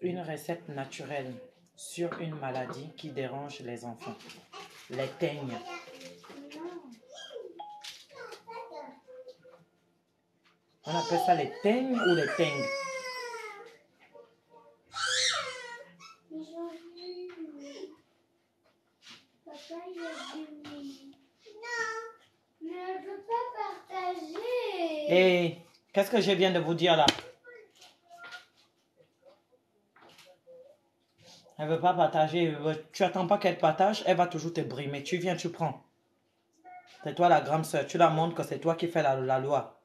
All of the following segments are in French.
Une recette naturelle sur une maladie qui dérange les enfants. Les teignes. On appelle ça les teignes ou les teignes? Papa, il a dit oui. Non, mais elle ne veut pas partager. Hé, qu'est-ce que je viens de vous dire là? Elle ne veut pas partager. Tu n'attends pas qu'elle partage, elle va toujours te brimer. Tu viens, tu prends. C'est toi la grande soeur. Tu la montres que c'est toi qui fais la loi.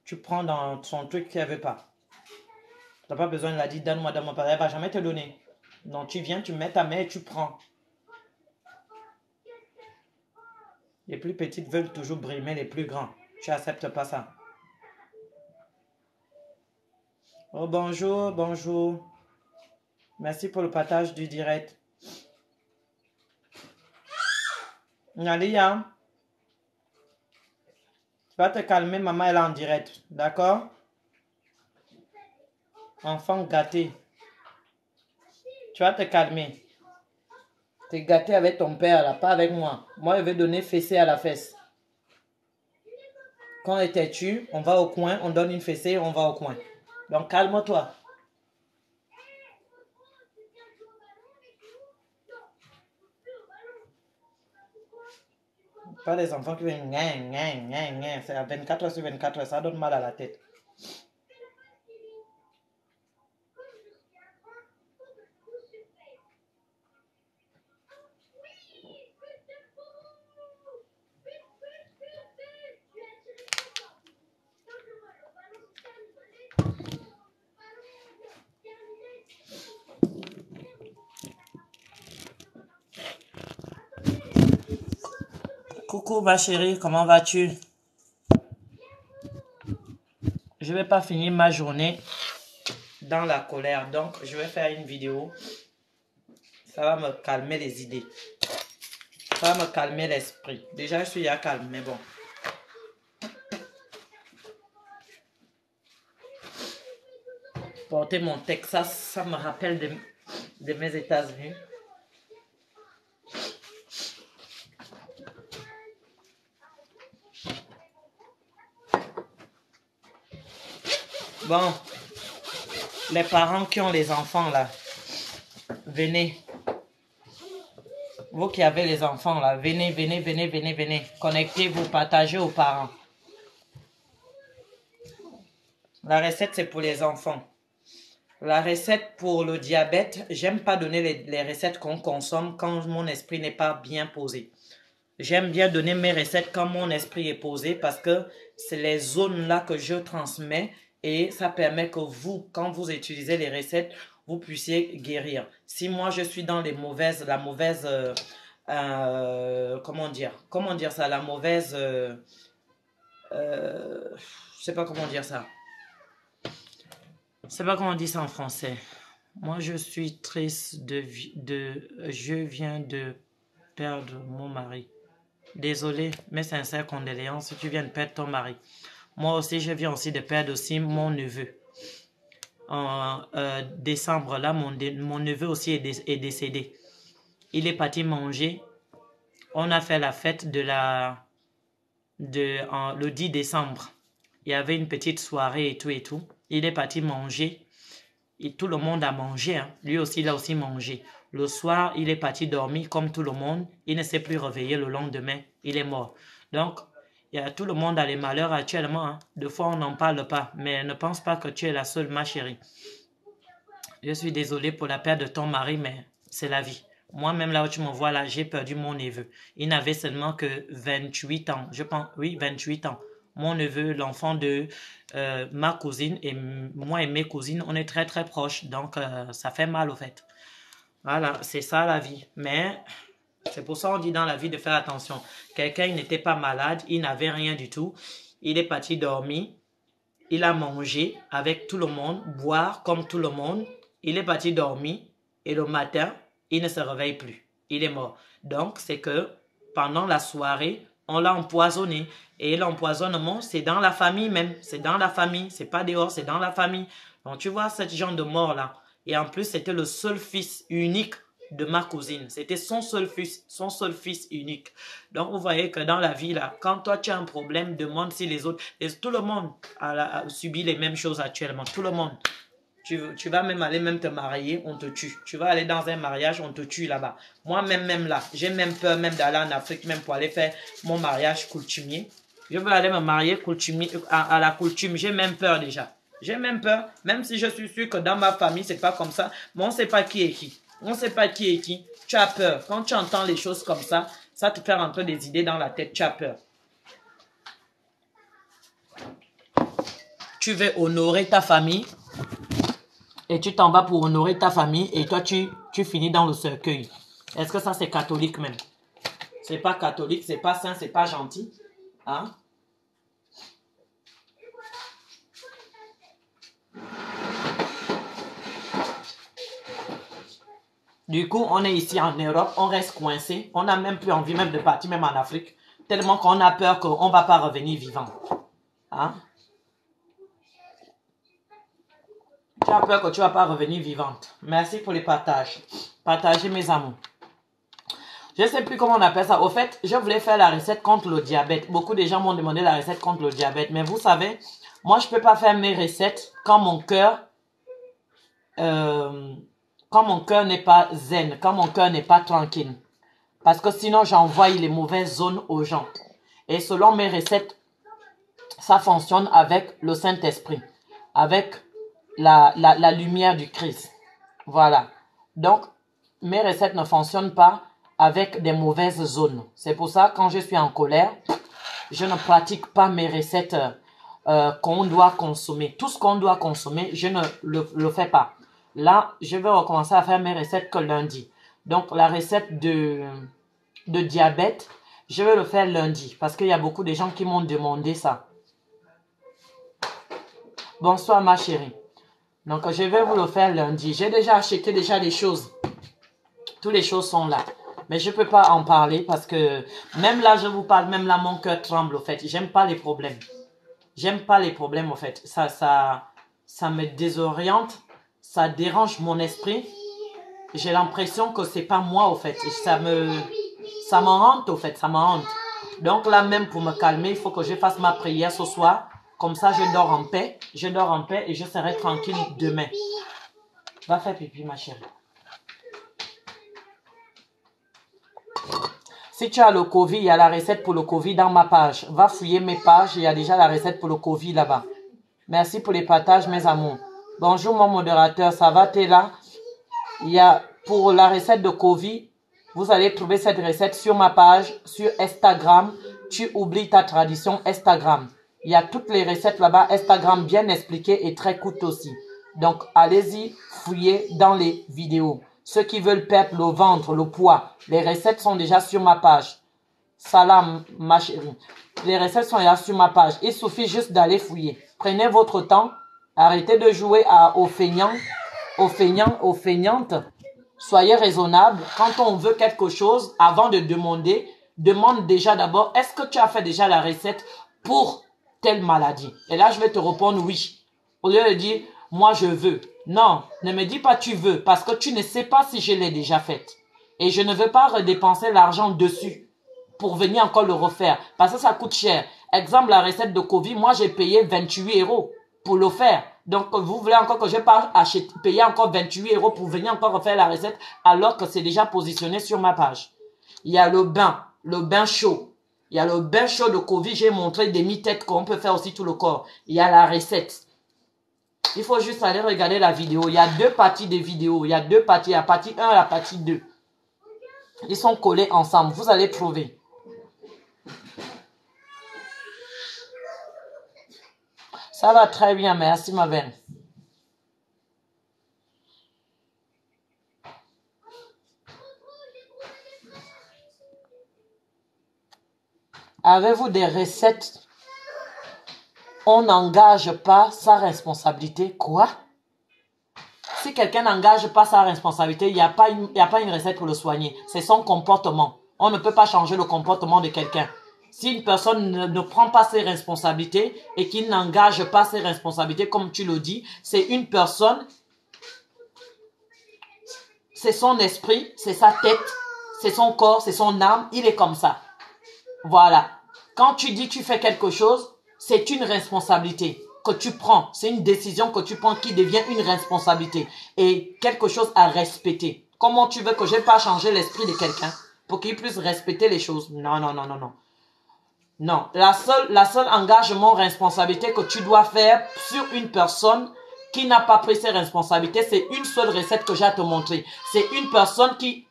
Tu prends dans son truc qu'elle ne veut pas. Tu n'as pas besoin de la dire, donne-moi, donne-moi. Elle ne va jamais te donner. Donc tu viens, tu mets ta main et tu prends. Les plus petites veulent toujours brimer les plus grands. Tu n'acceptes pas ça. Oh, bonjour, bonjour. Merci pour le partage du direct. Nalia, tu vas te calmer, maman elle est en direct. D'accord? Enfant gâté. Tu vas te calmer. Tu es gâté avec ton père là, pas avec moi. Moi, je vais donner fessée à la fesse. Quand es têtu, on va au coin, on donne une fessée, on va au coin. Donc calme-toi. Pas des enfants qui viennent c'est à 24 heures sur 24 heures, ça donne mal à la tête. Coucou ma chérie, comment vas-tu? Je ne vais pas finir ma journée dans la colère, donc je vais faire une vidéo. Ça va me calmer les idées. Ça va me calmer l'esprit. Déjà, je suis à calme, mais bon. Porter mon Texas, ça me rappelle de mes États-Unis. Bon, les parents qui ont les enfants là, venez. Vous qui avez les enfants là, venez, venez, venez, venez, venez. Connectez-vous, partagez aux parents. La recette, c'est pour les enfants. La recette pour le diabète, j'aime pas donner les recettes qu'on consomme quand mon esprit n'est pas bien posé. J'aime bien donner mes recettes quand mon esprit est posé parce que c'est les zones là que je transmets et ça permet que vous, quand vous utilisez les recettes, vous puissiez guérir. Si moi je suis dans comment dire ça, je sais pas comment dire ça. Je sais pas comment on dit ça en français. Moi je suis triste je viens de perdre mon mari. Désolé, mes sincères condoléances si tu viens de perdre ton mari. Moi aussi, je viens aussi de perdre aussi mon neveu. En décembre, là, mon neveu aussi est décédé. Il est parti manger. On a fait la fête le 10 décembre. Il y avait une petite soirée et tout et tout. Il est parti manger. Et tout le monde a mangé. Hein. Lui aussi, il a aussi mangé. Le soir, il est parti dormir comme tout le monde. Il ne s'est plus réveillé le lendemain. Il est mort. Donc, tout le monde a les malheurs actuellement. Hein. Des fois, on n'en parle pas. Mais ne pense pas que tu es la seule, ma chérie. Je suis désolée pour la perte de ton mari, mais c'est la vie. Moi-même, là où tu me vois, là, j'ai perdu mon neveu. Il n'avait seulement que 28 ans. Je pense, oui, 28 ans. Mon neveu, l'enfant de ma cousine, et moi et mes cousines, on est très, très proches. Donc, ça fait mal, au fait. Voilà, c'est ça, la vie. Mais c'est pour ça qu'on dit dans la vie de faire attention. Quelqu'un, il n'était pas malade, il n'avait rien du tout. Il est parti dormir. Il a mangé avec tout le monde, boire comme tout le monde. Il est parti dormir et le matin, il ne se réveille plus. il est mort. Donc, c'est que pendant la soirée, on l'a empoisonné. Et l'empoisonnement, c'est dans la famille même. C'est dans la famille. C'est pas dehors, c'est dans la famille. Donc, tu vois, ce genre de mort-là. Et en plus, c'était le seul fils unique de ma cousine. C'était son seul fils unique. Donc, vous voyez que dans la vie, là, quand toi, tu as un problème, demande si les autres... tout le monde a subi les mêmes choses actuellement. Tout le monde. Tu vas même aller même te marier, on te tue. Tu vas aller dans un mariage, on te tue là-bas. Moi-même, même là, j'ai même peur même d'aller en Afrique, même pour aller faire mon mariage coutumier. Je veux aller me marier à la coutume. J'ai même peur déjà. J'ai même peur, même si je suis sûr que dans ma famille, c'est pas comme ça. Mais on ne sait pas qui est qui. On ne sait pas qui est qui. Tu as peur. Quand tu entends les choses comme ça te fait rentrer des idées dans la tête. Tu as peur. Tu veux honorer ta famille. Et tu t'en vas pour honorer ta famille et toi, tu finis dans le cercueil. Est-ce que ça, c'est catholique même? C'est pas catholique, c'est pas saint, c'est pas gentil. Hein? Du coup, on est ici en Europe, on reste coincé. On n'a même plus envie même de partir, même en Afrique. Tellement qu'on a peur qu'on ne va pas revenir vivant. Hein? Tu as peur que tu ne vas pas revenir vivante. Merci pour les partages. Partagez mes amours. Je ne sais plus comment on appelle ça. Au fait, je voulais faire la recette contre le diabète. Beaucoup de gens m'ont demandé la recette contre le diabète. Mais vous savez, moi, je ne peux pas faire mes recettes quand mon cœur n'est pas zen, quand mon cœur n'est pas tranquille. Parce que sinon, j'envoie les mauvaises zones aux gens. Et selon mes recettes, ça fonctionne avec le Saint-Esprit. Avec la lumière du Christ. Voilà. Donc, mes recettes ne fonctionnent pas avec des mauvaises zones. C'est pour ça, quand je suis en colère, je ne pratique pas mes recettes qu'on doit consommer. Tout ce qu'on doit consommer, je ne le fais pas. Là, je vais recommencer à faire mes recettes que lundi. Donc, la recette de diabète, je vais le faire lundi. Parce qu'il y a beaucoup de gens qui m'ont demandé ça. Bonsoir, ma chérie. Donc, je vais vous le faire lundi. J'ai déjà acheté les choses. Toutes les choses sont là. Mais je ne peux pas en parler parce que même là, je vous parle, même là, mon cœur tremble, au fait. J'aime pas les problèmes. J'aime pas les problèmes, au fait. Ça me désoriente. Ça dérange mon esprit. J'ai l'impression que c'est pas moi, au fait. Et ça me hante, au fait. Ça me hante. Donc là, même pour me calmer, il faut que je fasse ma prière ce soir. Comme ça, je dors en paix. Je dors en paix et je serai tranquille demain. Va faire pipi, ma chérie. Si tu as le Covid, il y a la recette pour le Covid dans ma page. Va fouiller mes pages, il y a déjà la recette pour le Covid là-bas. Merci pour les partages, mes amours. Bonjour, mon modérateur, ça va, t'es là? Il y a pour la recette de Covid, vous allez trouver cette recette sur ma page, sur Instagram. Tu oublies ta tradition Instagram. Il y a toutes les recettes là-bas, Instagram bien expliquées et très coûteux aussi. Donc, allez-y, fouillez dans les vidéos. Ceux qui veulent perdre le ventre, le poids, les recettes sont déjà sur ma page. Salam, ma chérie. Les recettes sont déjà sur ma page. Il suffit juste d'aller fouiller. Prenez votre temps. Arrêtez de jouer aux feignants, aux feignantes. Soyez raisonnable. Quand on veut quelque chose, avant de demander, demande déjà d'abord, est-ce que tu as fait déjà la recette pour telle maladie? Et là, je vais te répondre oui. Au lieu de dire, moi je veux. Non, ne me dis pas tu veux parce que tu ne sais pas si je l'ai déjà faite. Et je ne veux pas redépenser l'argent dessus pour venir encore le refaire parce que ça coûte cher. Exemple, la recette de Covid, moi j'ai payé 28 € pour le faire. Donc, vous voulez encore que je payer encore 28 € pour venir encore refaire la recette alors que c'est déjà positionné sur ma page. Il y a le bain chaud. Il y a le bain chaud de Covid, j'ai montré des mi-têtes qu'on peut faire aussi tout le corps. Il y a la recette. Il faut juste aller regarder la vidéo. Il y a deux parties de vidéo. Il y a deux parties. La partie 1 et la partie 2. Ils sont collés ensemble. Vous allez trouver. Ça va très bien. Merci, ma belle. Avez-vous des recettes? On n'engage pas sa responsabilité. Quoi? si quelqu'un n'engage pas sa responsabilité, il n'y a pas une recette pour le soigner. C'est son comportement. On ne peut pas changer le comportement de quelqu'un. Si une personne ne prend pas ses responsabilités et qu'il n'engage pas ses responsabilités, comme tu le dis, c'est une personne, c'est son esprit, c'est sa tête, c'est son corps, c'est son âme, il est comme ça. Voilà. Quand tu dis tu fais quelque chose, c'est une responsabilité que tu prends. C'est une décision que tu prends qui devient une responsabilité et quelque chose à respecter. Comment tu veux que je n'ai pas changé l'esprit de quelqu'un pour qu'il puisse respecter les choses? Non, non, non, non, non. Non, la seule engagement, responsabilité que tu dois faire sur une personne qui n'a pas pris ses responsabilités, c'est une seule recette que j'ai à te montrer. C'est une personne qui,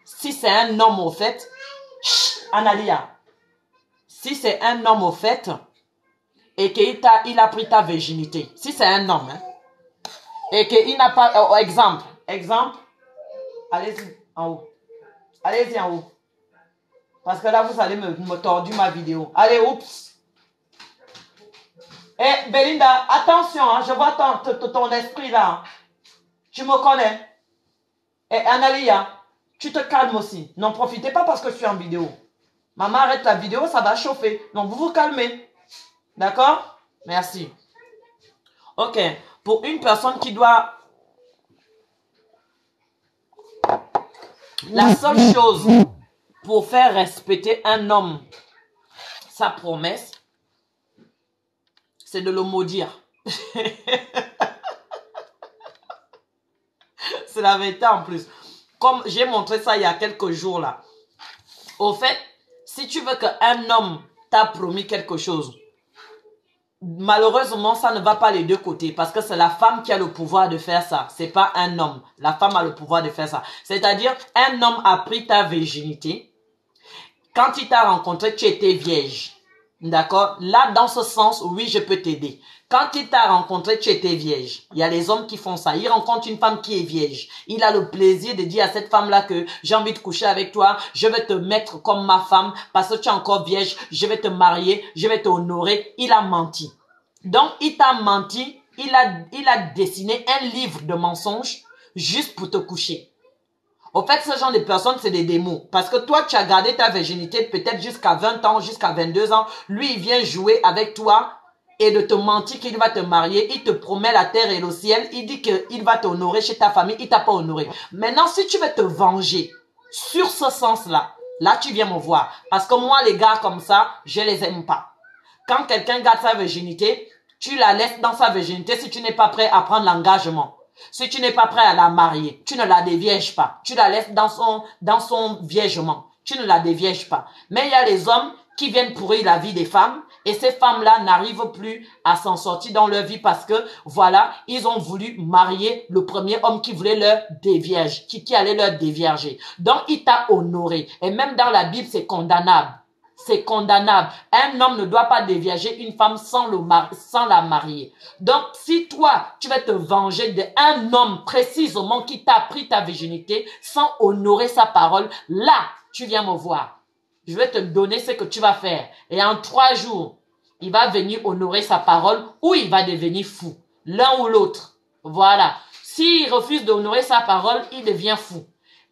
si c'est un homme au fait, Analia, si c'est un homme au fait, et qu'il a pris ta virginité, si c'est un homme, hein, et qu'il n'a pas, exemple, allez-y en haut, allez-y en haut. Parce que là, vous allez me tordu ma vidéo. Allez, oups. Eh, Belinda, attention, hein, je vois ton esprit là. Tu me connais. Eh, Analia, tu te calmes aussi. N'en profitez pas parce que je suis en vidéo. Maman, arrête la vidéo, ça va chauffer. Donc, vous vous calmez. D'accord? Merci. Ok. Pour une personne qui doit... La seule chose... pour faire respecter un homme, sa promesse, c'est de le maudire. C'est la vérité en plus. Comme j'ai montré ça il y a quelques jours là. Au fait, si tu veux qu'un homme t'a promis quelque chose, malheureusement, ça ne va pas les deux côtés parce que c'est la femme qui a le pouvoir de faire ça. C'est pas un homme. La femme a le pouvoir de faire ça. C'est-à-dire, un homme a pris ta virginité. Quand il t'a rencontré, tu étais vierge. D'accord? Là, dans ce sens, oui, je peux t'aider. Quand il t'a rencontré, tu étais vierge. Il y a les hommes qui font ça. Il rencontre une femme qui est vierge. Il a le plaisir de dire à cette femme-là que j'ai envie de coucher avec toi. Je vais te mettre comme ma femme parce que tu es encore vierge. Je vais te marier. Je vais t'honorer. Il a menti. Donc, il t'a menti. Il a dessiné un livre de mensonges juste pour te coucher. Au fait, ce genre de personnes, c'est des démons. Parce que toi, tu as gardé ta virginité peut-être jusqu'à 20 ans, jusqu'à 22 ans. Lui, il vient jouer avec toi et de te mentir qu'il va te marier. Il te promet la terre et le ciel. Il dit qu'il va t'honorer chez ta famille. Il t'a pas honoré. Maintenant, si tu veux te venger sur ce sens-là, là, tu viens me voir. Parce que moi, les gars comme ça, je les aime pas. Quand quelqu'un garde sa virginité, tu la laisses dans sa virginité si tu n'es pas prêt à prendre l'engagement. Si tu n'es pas prêt à la marier, tu ne la dévierges pas. Tu la laisses dans son viergement. Tu ne la dévierges pas. Mais il y a les hommes qui viennent pourrir la vie des femmes et ces femmes-là n'arrivent plus à s'en sortir dans leur vie parce que, voilà, ils ont voulu marier le premier homme qui voulait leur dévierger, qui allait leur dévierger. Donc, il t'a honoré. Et même dans la Bible, c'est condamnable. C'est condamnable. Un homme ne doit pas dévierger une femme sans la marier. Donc, si toi, tu vas te venger d'un homme précisément qui t'a pris ta virginité sans honorer sa parole, là, tu viens me voir. Je vais te donner ce que tu vas faire. Et en 3 jours, il va venir honorer sa parole ou il va devenir fou. L'un ou l'autre. Voilà. S'il refuse d'honorer sa parole, il devient fou.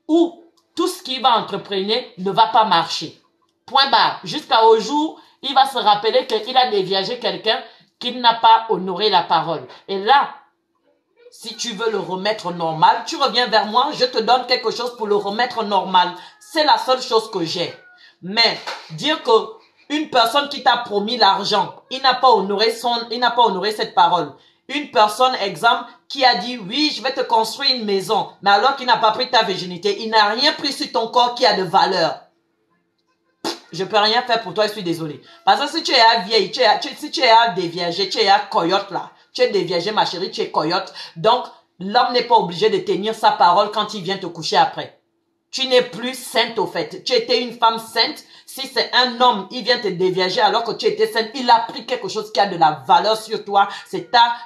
Ou tout ce qu'il va entreprendre ne va pas marcher. Point barre. Jusqu'au jour, il va se rappeler qu'il a déviergé quelqu'un qui n'a pas honoré la parole. Et là, si tu veux le remettre normal, tu reviens vers moi, je te donne quelque chose pour le remettre normal. C'est la seule chose que j'ai. Mais dire que une personne qui t'a promis l'argent, il n'a pas honoré cette parole. Une personne, exemple, qui a dit, oui, je vais te construire une maison, mais alors qu'il n'a pas pris ta virginité, il n'a rien pris sur ton corps qui a de valeur. Je peux rien faire pour toi, je suis désolé. Parce que si tu es à vieille, si tu es à dévierger, tu es à coyote là. Tu es déviergé, ma chérie, tu es coyote. Donc, l'homme n'est pas obligé de tenir sa parole quand il vient te coucher après. Tu n'es plus sainte au fait. Tu étais une femme sainte. Si c'est un homme, il vient te dévierger alors que tu étais sainte, il a pris quelque chose qui a de la valeur sur toi. C'est ta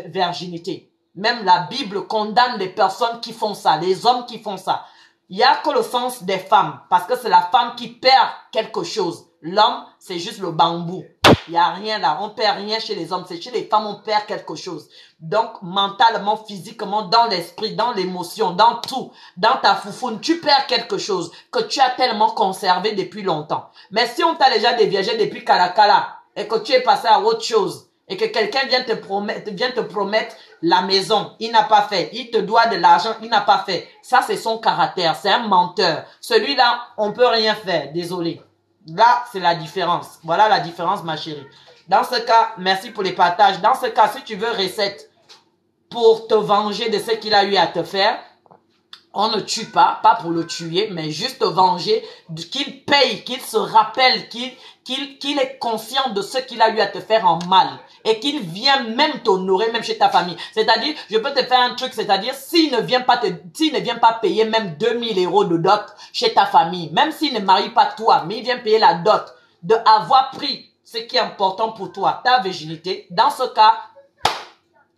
virginité. Même la Bible condamne les personnes qui font ça, les hommes qui font ça. Il n'y a que le sens des femmes, parce que c'est la femme qui perd quelque chose. L'homme, c'est juste le bambou. Il n'y a rien là. On perd rien chez les hommes. C'est chez les femmes, on perd quelque chose. Donc, mentalement, physiquement, dans l'esprit, dans l'émotion, dans tout, dans ta foufoune, tu perds quelque chose que tu as tellement conservé depuis longtemps. Mais si on t'a déjà déviagé depuis Kalakala et que tu es passé à autre chose et que quelqu'un vient te promettre la maison, il n'a pas fait. Il te doit de l'argent, il n'a pas fait. Ça, c'est son caractère. C'est un menteur. Celui-là, on peut rien faire. Désolé. Là, c'est la différence. Voilà la différence, ma chérie. Dans ce cas, merci pour les partages. Dans ce cas, si tu veux recette pour te venger de ce qu'il a eu à te faire, on ne tue pas pour le tuer, mais juste te venger, qu'il paye, qu'il se rappelle, qu'il est conscient de ce qu'il a eu à te faire en mal. Et qu'il vienne même t'honorer, même chez ta famille. C'est-à-dire, je peux te faire un truc, c'est-à-dire, s'il ne vient pas payer même 2000 € de dot chez ta famille, même s'il ne marie pas toi, mais il vient payer la dot, de avoir pris ce qui est important pour toi, ta virginité, dans ce cas,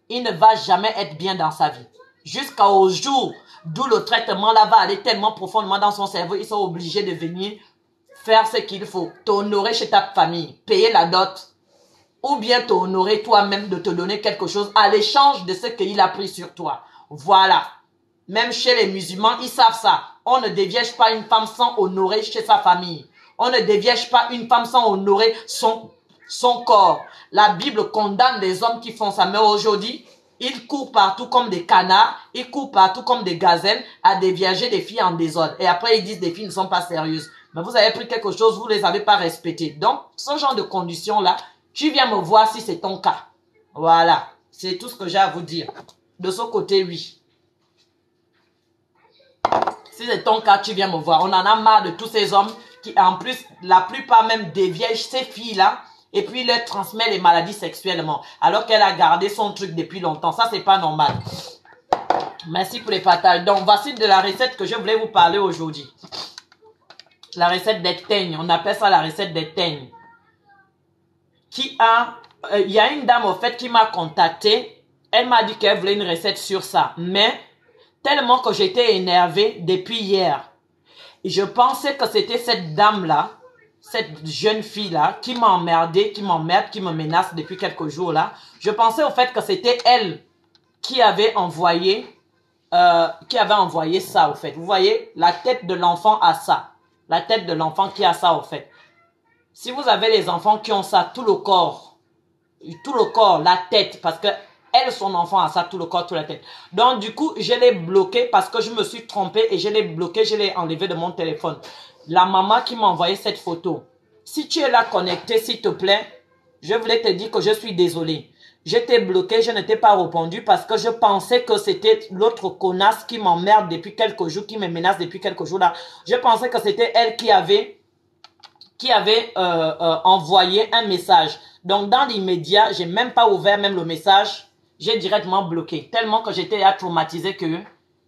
il ne va jamais être bien dans sa vie. Jusqu'au jour d'où le traitement là va aller tellement profondément dans son cerveau, ils sont obligés de venir faire ce qu'il faut, t'honorer chez ta famille, payer la dot, ou bien t'honorer toi-même de te donner quelque chose à l'échange de ce qu'il a pris sur toi. Voilà. Même chez les musulmans, ils savent ça. On ne déviège pas une femme sans honorer chez sa famille. On ne déviège pas une femme sans honorer son corps. La Bible condamne les hommes qui font ça. Mais aujourd'hui, ils courent partout comme des canards. Ils courent partout comme des gazelles à déviager des filles en désordre. Et après, ils disent des filles ne sont pas sérieuses. Mais vous avez pris quelque chose, vous ne les avez pas respectées. Donc, ce genre de conditions-là, tu viens me voir si c'est ton cas. Voilà. C'est tout ce que j'ai à vous dire. De ce côté, oui. Si c'est ton cas, tu viens me voir. On en a marre de tous ces hommes qui, en plus, la plupart même déviègent ces filles-là et puis leur transmet les maladies sexuellement. Alors qu'elle a gardé son truc depuis longtemps. Ça, c'est pas normal. Merci pour les partages. Donc, voici de la recette que je voulais vous parler aujourd'hui. La recette des teignes. On appelle ça la recette des teignes. Il y a une dame au fait qui m'a contacté. Elle m'a dit qu'elle voulait une recette sur ça. Mais tellement que j'étais énervée depuis hier. Et je pensais que c'était cette dame-là, cette jeune fille-là, qui m'a emmerdé, qui m'emmerde, qui me menace depuis quelques jours là. Je pensais au fait que c'était elle qui avait envoyé ça au fait. Vous voyez, la tête de l'enfant a ça. La tête de l'enfant qui a ça au fait. Si vous avez les enfants qui ont ça, tout le corps, la tête, parce que elle, son enfant a ça, tout le corps, toute la tête. Donc, du coup, je l'ai bloqué parce que je me suis trompée et je l'ai bloqué, je l'ai enlevé de mon téléphone. La maman qui m'a envoyé cette photo, si tu es là connecté, s'il te plaît, je voulais te dire que je suis désolée. Je t'ai bloqué, je ne t'ai pas répondu parce que je pensais que c'était l'autre connasse qui m'emmerde depuis quelques jours, qui me menace depuis quelques jours là. Je pensais que c'était elle qui avait envoyé un message. Donc, dans l'immédiat, j'ai même pas ouvert même le message. J'ai directement bloqué. Tellement que j'étais traumatisée que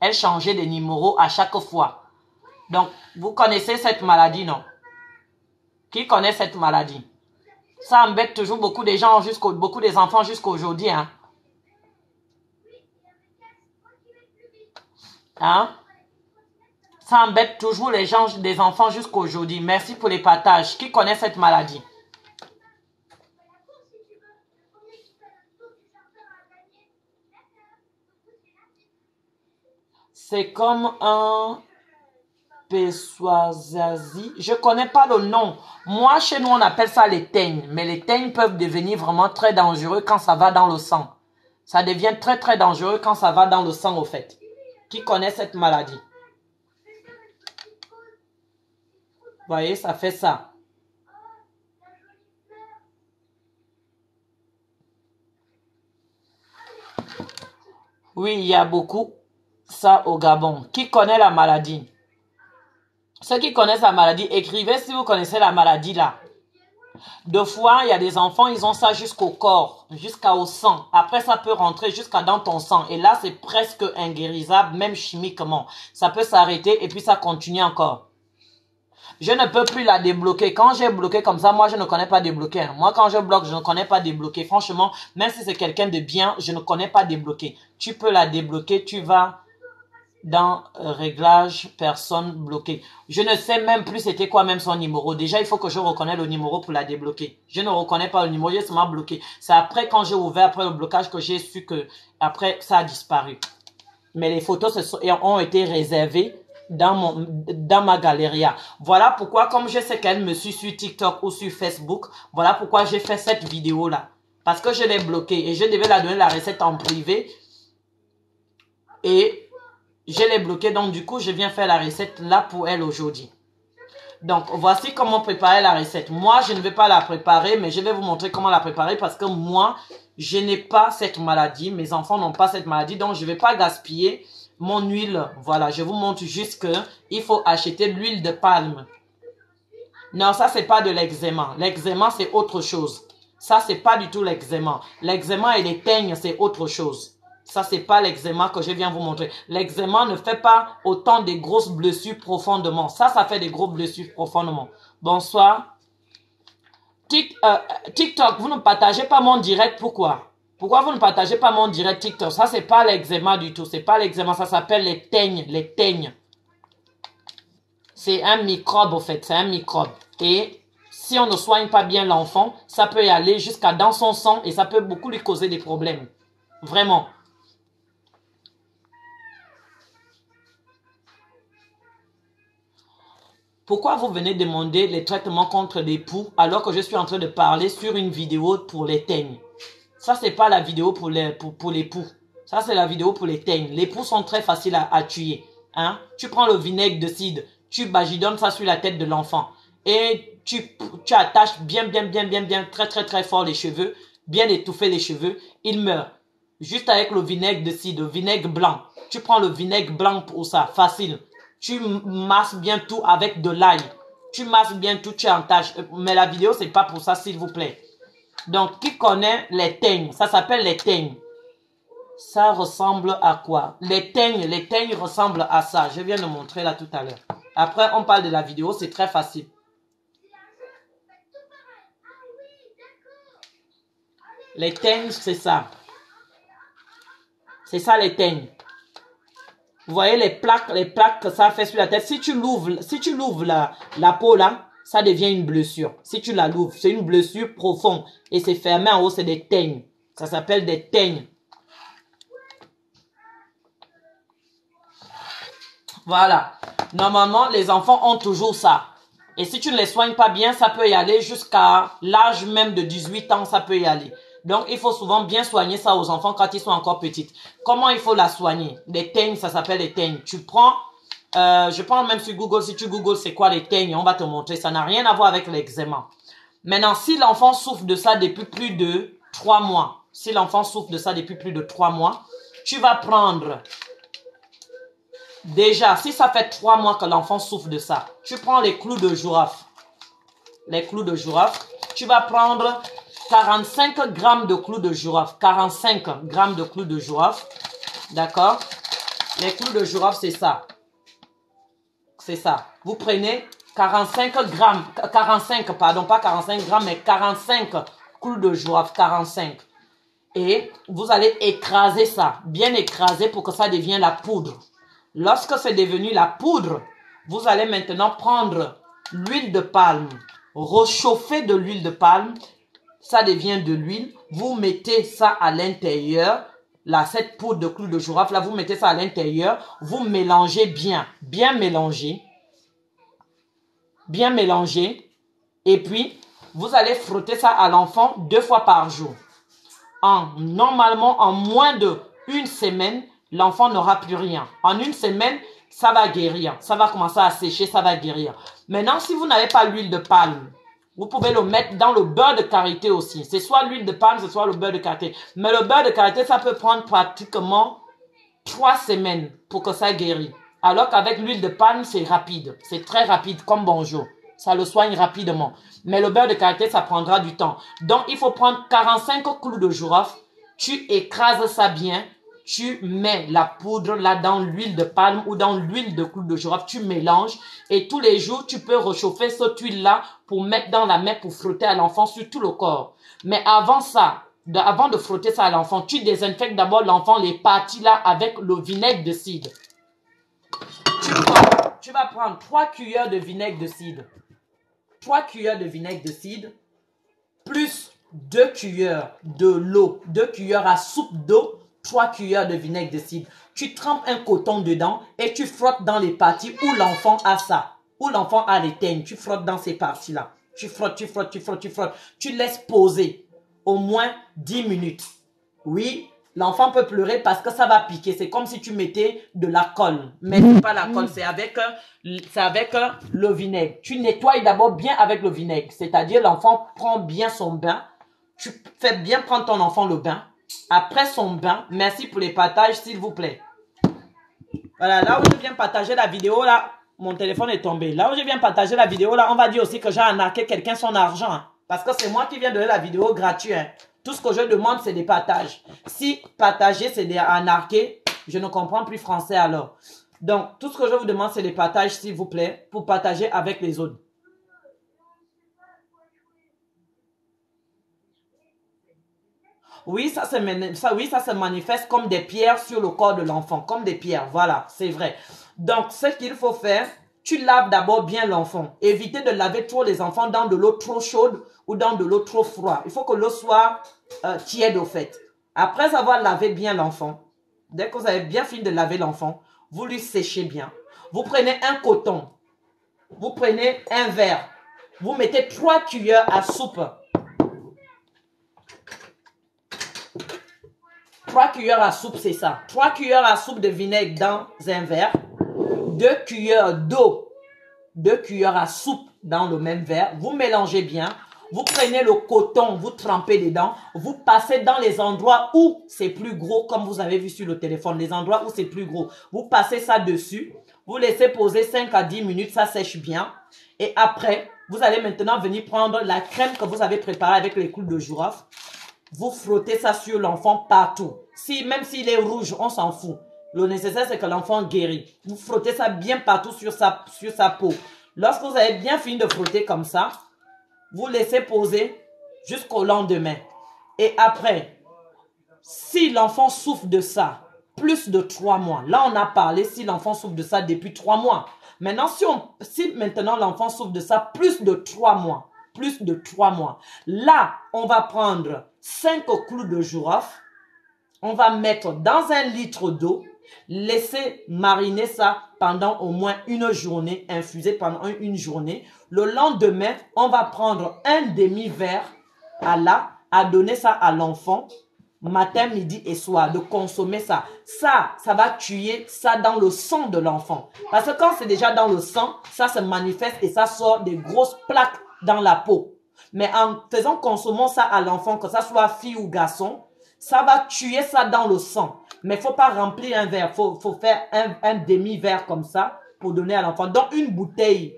elle changeait de numéro à chaque fois. Donc, vous connaissez cette maladie, non? Qui connaît cette maladie? Ça embête toujours beaucoup des gens, beaucoup des enfants jusqu'à aujourd'hui, hein? Hein? Ça embête toujours les gens, des enfants jusqu'à aujourd'hui. Merci pour les partages. Qui connaît cette maladie? C'est comme un Pessoazazi. Je connais pas le nom. Moi, chez nous, on appelle ça les teignes. Mais les teignes peuvent devenir vraiment très dangereux quand ça va dans le sang. Ça devient très, très dangereux quand ça va dans le sang, au fait. Qui connaît cette maladie? Vous voyez, ça fait ça. Oui, il y a beaucoup ça au Gabon. Qui connaît la maladie? Ceux qui connaissent la maladie, écrivez si vous connaissez la maladie là. Deux fois, il y a des enfants, ils ont ça jusqu'au corps, jusqu'au sang. Après, ça peut rentrer jusqu'à dans ton sang. Et là, c'est presque inguérissable, même chimiquement. Ça peut s'arrêter et puis ça continue encore. Je ne peux plus la débloquer. Quand j'ai bloqué comme ça, moi, je ne connais pas débloquer. Moi, quand je bloque, je ne connais pas débloquer. Franchement, même si c'est quelqu'un de bien, je ne connais pas débloquer. Tu peux la débloquer, tu vas dans réglage personne bloquée. Je ne sais même plus c'était quoi même son numéro. Déjà, il faut que je reconnais le numéro pour la débloquer. Je ne reconnais pas le numéro, j'ai seulement bloqué. C'est après quand j'ai ouvert, après le blocage, que j'ai su que après ça a disparu. Mais les photos ont été réservées dans ma galeria. Voilà pourquoi, comme je sais qu'elle me suit sur TikTok ou sur Facebook, voilà pourquoi j'ai fait cette vidéo-là. Parce que je l'ai bloquée et je devais la donner la recette en privé. Et je l'ai bloquée, donc du coup, je viens faire la recette là pour elle aujourd'hui. Donc, voici comment préparer la recette. Moi, je ne vais pas la préparer, mais je vais vous montrer comment la préparer parce que moi, je n'ai pas cette maladie. Mes enfants n'ont pas cette maladie, donc je ne vais pas gaspiller mon huile. Voilà, je vous montre juste que il faut acheter de l'huile de palme. Non, ça, c'est pas de l'eczéma. L'eczéma, c'est autre chose. Ça, c'est pas du tout l'eczéma. L'eczéma et les teignes, c'est autre chose. Ça, c'est pas l'eczéma que je viens vous montrer. L'eczéma ne fait pas autant de grosses blessures profondément. Ça fait des grosses blessures profondément. Bonsoir. TikTok, vous ne partagez pas mon direct. Pourquoi? Pourquoi vous ne partagez pas mon direct TikTok? Ça, c'est pas l'eczéma du tout. C'est pas l'eczéma. Ça s'appelle les teignes. Les teignes. C'est un microbe, au fait. C'est un microbe. Et si on ne soigne pas bien l'enfant, ça peut y aller jusqu'à dans son sang et ça peut beaucoup lui causer des problèmes. Vraiment. Pourquoi vous venez demander les traitements contre les poux alors que je suis en train de parler sur une vidéo pour les teignes? Ça, c'est pas la vidéo pour les poux. Ça, c'est la vidéo pour les teignes. Les poux sont très faciles à tuer. Hein? Tu prends le vinaigre de cidre, tu badigeonnes ça sur la tête de l'enfant et tu attaches bien, très fort les cheveux, bien étouffer les cheveux, il meurt. Juste avec le vinaigre de cidre, le vinaigre blanc. Tu prends le vinaigre blanc pour ça, facile. Tu masses bien tout avec de l'ail. Tu masses bien tout, tu entaches. Mais la vidéo, c'est pas pour ça, s'il vous plaît. Donc, qui connaît les teignes? Ça s'appelle les teignes. Ça ressemble à quoi? Les teignes ressemblent à ça. Je viens de montrer là tout à l'heure. Après, on parle de la vidéo, c'est très facile. Les teignes, c'est ça. C'est ça les teignes. Vous voyez les plaques que ça fait sur la tête. Si tu l'ouvres la peau là, ça devient une blessure. Si tu la l'ouvres, c'est une blessure profonde. Et c'est fermé en haut, c'est des teignes. Ça s'appelle des teignes. Voilà. Normalement, les enfants ont toujours ça. Et si tu ne les soignes pas bien, ça peut y aller jusqu'à l'âge même de 18 ans, ça peut y aller. Donc, il faut souvent bien soigner ça aux enfants quand ils sont encore petits. Comment il faut la soigner? Les teignes, ça s'appelle les teignes. Tu prends, je prends même sur Google, si tu googles c'est quoi les teignes, on va te montrer. Ça n'a rien à voir avec l'eczéma. Maintenant, si l'enfant souffre de ça depuis plus de 3 mois, si l'enfant souffre de ça depuis plus de 3 mois, tu vas prendre, déjà, si ça fait 3 mois que l'enfant souffre de ça, tu prends les clous de girofle. Les clous de girofle, tu vas prendre 45 grammes de clous de girofle. 45 grammes de clous de girofle. D'accord? Les clous de girofle, c'est ça. C'est ça. Vous prenez 45 grammes. 45, pardon, pas 45 grammes, mais 45 clous de girofle. 45. Et vous allez écraser ça. Bien écraser pour que ça devienne la poudre. Lorsque c'est devenu la poudre, vous allez maintenant prendre l'huile de palme. Rechauffer de l'huile de palme. Ça devient de l'huile. Vous mettez ça à l'intérieur. Là, cette poudre de clous de girofle, là, vous mettez ça à l'intérieur. Vous mélangez bien. Bien mélanger. Bien mélanger. Et puis, vous allez frotter ça à l'enfant 2 fois par jour. Normalement, en moins de 1 semaine, l'enfant n'aura plus rien. En 1 semaine, ça va guérir. Ça va commencer à sécher, ça va guérir. Maintenant, si vous n'avez pas l'huile de palme, vous pouvez le mettre dans le beurre de karité aussi. C'est soit l'huile de palme, c'est soit le beurre de karité. Mais le beurre de karité, ça peut prendre pratiquement 3 semaines pour que ça guérisse. Alors qu'avec l'huile de palme, c'est rapide. C'est très rapide, comme bonjour. Ça le soigne rapidement. Mais le beurre de karité, ça prendra du temps. Donc, il faut prendre 45 clous de girofle. Tu écrases ça bien. Tu mets la poudre là dans l'huile de palme ou dans l'huile de clous de girofle. Tu mélanges et tous les jours, tu peux réchauffer cette huile-là pour mettre dans la main pour frotter à l'enfant sur tout le corps. Mais avant ça, avant de frotter ça à l'enfant, tu désinfectes d'abord l'enfant les parties là avec le vinaigre de cidre. tu vas prendre 3 cuillères de vinaigre de cidre. 3 cuillères de vinaigre de cidre, plus 2 cuillères de l'eau, 2 cuillères à soupe d'eau, 3 cuillères de vinaigre de cidre. Tu trempes un coton dedans et tu frottes dans les parties où l'enfant a ça, où l'enfant a les teignes. Tu frottes dans ces parties-là. Tu frottes, tu frottes, tu frottes, tu frottes. Tu laisses poser au moins 10 minutes. Oui, l'enfant peut pleurer parce que ça va piquer. C'est comme si tu mettais de la colle. Mais ce n'est pas la colle, c'est avec le vinaigre. Tu nettoies d'abord bien avec le vinaigre. C'est-à-dire l'enfant prend bien son bain. Tu fais bien prendre ton enfant le bain. Après son bain, merci pour les partages s'il vous plaît. Voilà, là où je viens partager la vidéo, là, mon téléphone est tombé. Là où je viens partager la vidéo, là, on va dire aussi que j'ai arnaqué quelqu'un son argent. Hein, parce que c'est moi qui viens donner la vidéo gratuite. Hein. Tout ce que je demande, c'est des partages. Si partager, c'est des arnaquer, je ne comprends plus français alors. Donc, tout ce que je vous demande, c'est des partages, s'il vous plaît, pour partager avec les autres. Oui, ça se manifeste comme des pierres sur le corps de l'enfant, comme des pierres, voilà, c'est vrai. Donc, ce qu'il faut faire, tu laves d'abord bien l'enfant. Évitez de laver trop les enfants dans de l'eau trop chaude ou dans de l'eau trop froide. Il faut que l'eau soit tiède au fait. Après avoir lavé bien l'enfant, dès que vous avez bien fini de laver l'enfant, vous lui séchez bien. Vous prenez un coton, vous prenez un verre, vous mettez 3 cuillères à soupe. 3 cuillères à soupe, c'est ça. 3 cuillères à soupe de vinaigre dans un verre. 2 cuillères d'eau. 2 cuillères à soupe dans le même verre. Vous mélangez bien. Vous prenez le coton, vous trempez dedans. Vous passez dans les endroits où c'est plus gros, comme vous avez vu sur le téléphone. Les endroits où c'est plus gros. Vous passez ça dessus. Vous laissez poser 5 à 10 minutes. Ça sèche bien. Et après, vous allez maintenant venir prendre la crème que vous avez préparée avec les clous de girofle. Vous frottez ça sur l'enfant partout. Même s'il est rouge, on s'en fout. Le nécessaire, c'est que l'enfant guérit. Vous frottez ça bien partout sur sa peau. Lorsque vous avez bien fini de frotter comme ça, vous laissez poser jusqu'au lendemain. Et après, si l'enfant souffre de ça, plus de 3 mois. Là, on a parlé si l'enfant souffre de ça depuis 3 mois. Maintenant, si maintenant l'enfant souffre de ça plus de 3 mois, plus de 3 mois. Là, on va prendre 5 clous de girofle. On va mettre dans 1 litre d'eau. Laisser mariner ça pendant au moins une journée. Infuser pendant une journée. Le lendemain, on va prendre un demi-verre à donner ça à l'enfant. Matin, midi et soir, de consommer ça. Ça va tuer ça dans le sang de l'enfant. Parce que quand c'est déjà dans le sang, ça se manifeste et ça sort des grosses plaques dans la peau. Mais en faisant consommer ça à l'enfant, que ça soit fille ou garçon, ça va tuer ça dans le sang. Mais il ne faut pas remplir un verre. Faut faire un demi-verre comme ça pour donner à l'enfant. Donc, une bouteille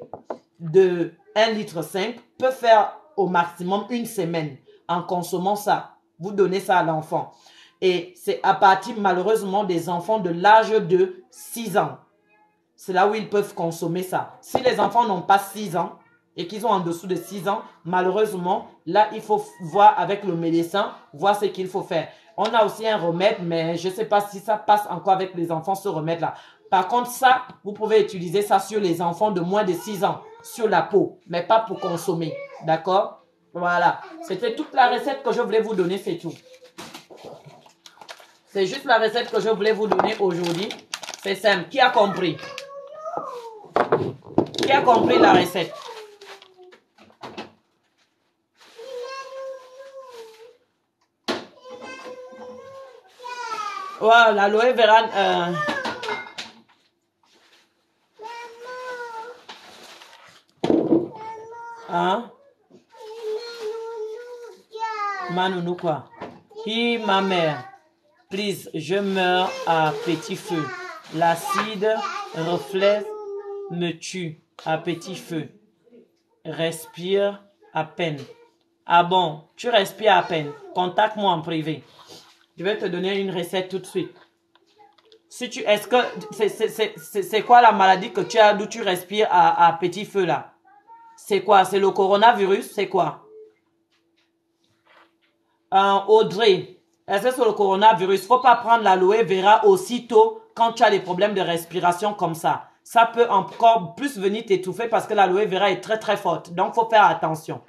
de 1,5 litre peut faire au maximum une semaine en consommant ça. Vous donnez ça à l'enfant. Et c'est à partir malheureusement des enfants de l'âge de 6 ans. C'est là où ils peuvent consommer ça. Si les enfants n'ont pas 6 ans et qu'ils ont en dessous de 6 ans, malheureusement, là, il faut voir avec le médecin, voir ce qu'il faut faire. On a aussi un remède, mais je ne sais pas si ça passe encore avec les enfants, ce remède-là. Par contre, ça, vous pouvez utiliser ça sur les enfants de moins de 6 ans, sur la peau, mais pas pour consommer. D'accord? Voilà. C'était toute la recette que je voulais vous donner, c'est tout. C'est juste la recette que je voulais vous donner aujourd'hui. C'est simple. Qui a compris? Qui a compris la recette? Voilà, l'aloe vera. Hein? Manounou quoi? Hi, ma mère. Please, je meurs à petit feu. L'acide reflet me tue à petit feu. Respire à peine. Ah bon, tu respires à peine. Contacte-moi en privé. Je vais te donner une recette tout de suite. Est-ce que c'est quoi la maladie que tu as d'où tu respires à petit feu là? C'est quoi? C'est le coronavirus? C'est quoi? Audrey, est-ce que c'est le coronavirus? Il ne faut pas prendre l'aloe vera aussitôt quand tu as des problèmes de respiration comme ça. ça peut encore plus venir t'étouffer parce que l'aloe vera est très très forte. Donc, il faut faire attention.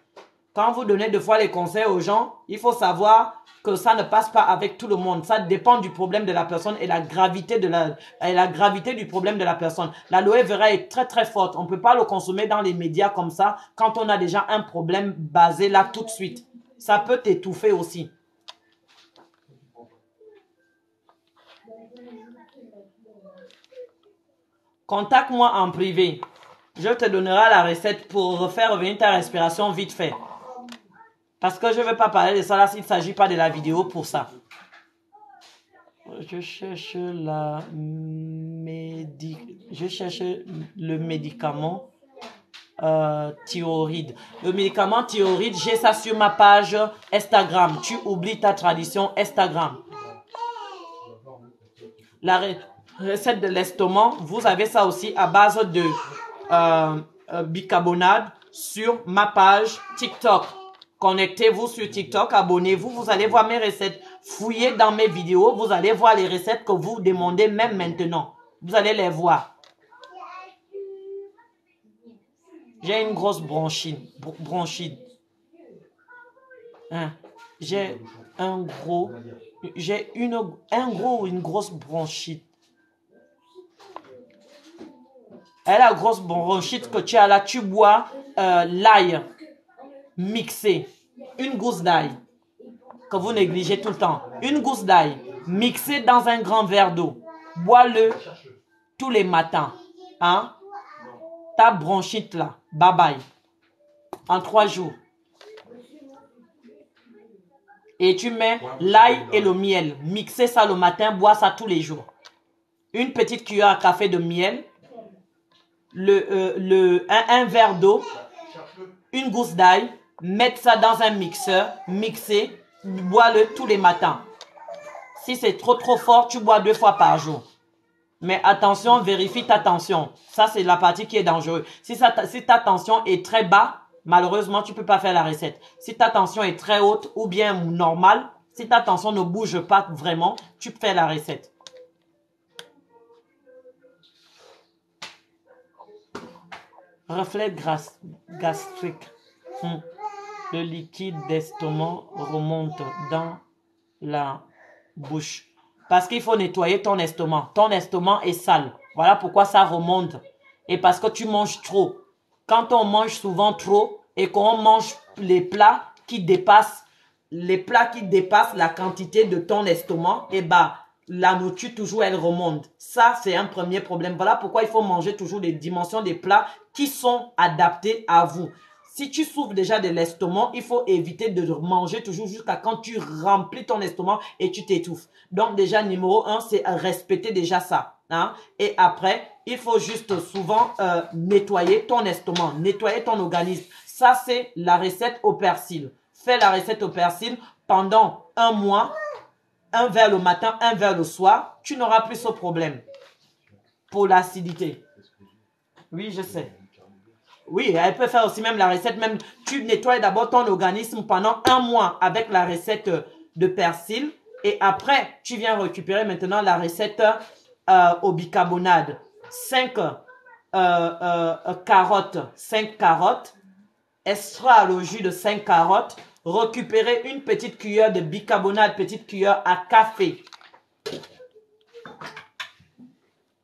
Quand vous donnez deux fois les conseils aux gens, il faut savoir que ça ne passe pas avec tout le monde. Ça dépend du problème de la personne et la gravité du problème de la personne. L'aloe vera est très très forte. On ne peut pas le consommer dans les médias comme ça quand on a déjà un problème basé là tout de suite. Ça peut t'étouffer aussi. Contacte-moi en privé. Je te donnerai la recette pour refaire revenir ta respiration vite fait. Parce que je ne veux pas parler de ça là s'il ne s'agit pas de la vidéo pour ça. Je cherche le médicament thyroïde. Le médicament thyroïde, j'ai ça sur ma page Instagram. Tu oublies ta tradition Instagram. La recette de l'estomac, vous avez ça aussi à base de bicarbonate sur ma page TikTok. Connectez-vous sur TikTok, abonnez-vous, vous allez voir mes recettes. Fouillez dans mes vidéos, vous allez voir les recettes que vous demandez même maintenant. Vous allez les voir. J'ai une grosse bronchite. Hein? J'ai une grosse bronchite. Et la grosse bronchite que tu as là, tu bois l'ail mixé, une gousse d'ail que vous négligez tout le temps, une gousse d'ail mixée dans un grand verre d'eau. Bois-le tous les matins. Hein? Ta bronchite là, bye bye. En 3 jours. Et tu mets l'ail et le miel. Mixez ça le matin, bois ça tous les jours. Une petite cuillère à café de miel. Un verre d'eau. Une gousse d'ail. Mettre ça dans un mixeur. Mixer. Bois-le tous les matins. Si c'est trop fort, tu bois 2 fois par jour. Mais attention, vérifie ta tension. Ça, c'est la partie qui est dangereuse. Si ta tension est très bas, malheureusement, tu ne peux pas faire la recette. Si ta tension est très haute ou bien normale, si ta tension ne bouge pas vraiment, tu fais la recette. Reflet gastrique. Le liquide d'estomac remonte dans la bouche. Parce qu'il faut nettoyer ton estomac. Ton estomac est sale. Voilà pourquoi ça remonte. Et parce que tu manges trop. Quand on mange souvent trop et qu'on mange les plats qui dépassent la quantité de ton estomac, et la nourriture toujours elle remonte. Ça c'est un premier problème. Voilà pourquoi il faut manger toujours les dimensions des plats qui sont adaptés à vous. Si tu souffres déjà de l'estomac, il faut éviter de manger toujours jusqu'à quand tu remplis ton estomac et tu t'étouffes. Donc déjà, numéro 1, c'est respecter déjà ça. Hein? Et après, il faut juste souvent nettoyer ton estomac, nettoyer ton organisme. Ça, c'est la recette au persil. Fais la recette au persil pendant 1 mois, 1 verre le matin, 1 verre le soir. Tu n'auras plus ce problème pour l'acidité. Oui, je sais. Oui, elle peut faire aussi même la recette, même tu nettoies d'abord ton organisme pendant 1 mois avec la recette de persil et après tu viens récupérer maintenant la recette au bicarbonate. 5 carottes, 5 carottes, extraire le jus de 5 carottes, récupérer une petite cuillère de bicarbonate, petite cuillère à café.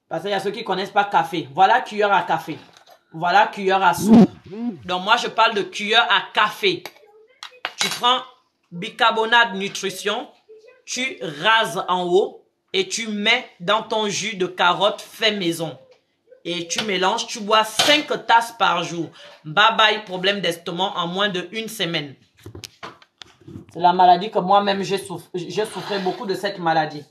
Parce qu'il y a ceux qui ne connaissent pas café. Voilà cuillère à café. Voilà, cuillère à soupe. Donc, moi, je parle de cuillère à café. Tu prends bicarbonate nutrition, tu rases en haut et tu mets dans ton jus de carotte fait maison. Et tu mélanges, tu bois 5 tasses par jour. Bye bye, problème d'estomac en moins de 1 semaine. C'est la maladie que moi-même, j'ai souffert beaucoup de cette maladie.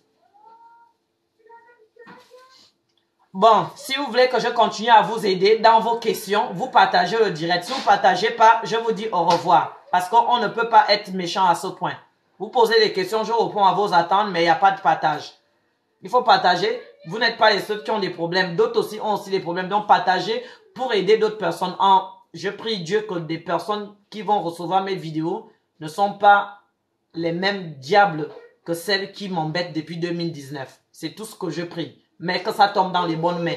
Bon, si vous voulez que je continue à vous aider dans vos questions, vous partagez le direct. Si vous ne partagez pas, je vous dis au revoir. Parce qu'on ne peut pas être méchant à ce point. Vous posez des questions, je réponds à vos attentes, mais il n'y a pas de partage. Il faut partager. Vous n'êtes pas les seuls qui ont des problèmes. D'autres aussi ont aussi des problèmes. Donc, partagez pour aider d'autres personnes. Je prie Dieu que des personnes qui vont recevoir mes vidéos ne sont pas les mêmes diables que celles qui m'embêtent depuis 2019. C'est tout ce que je prie. Mais que ça tombe dans les bonnes mains.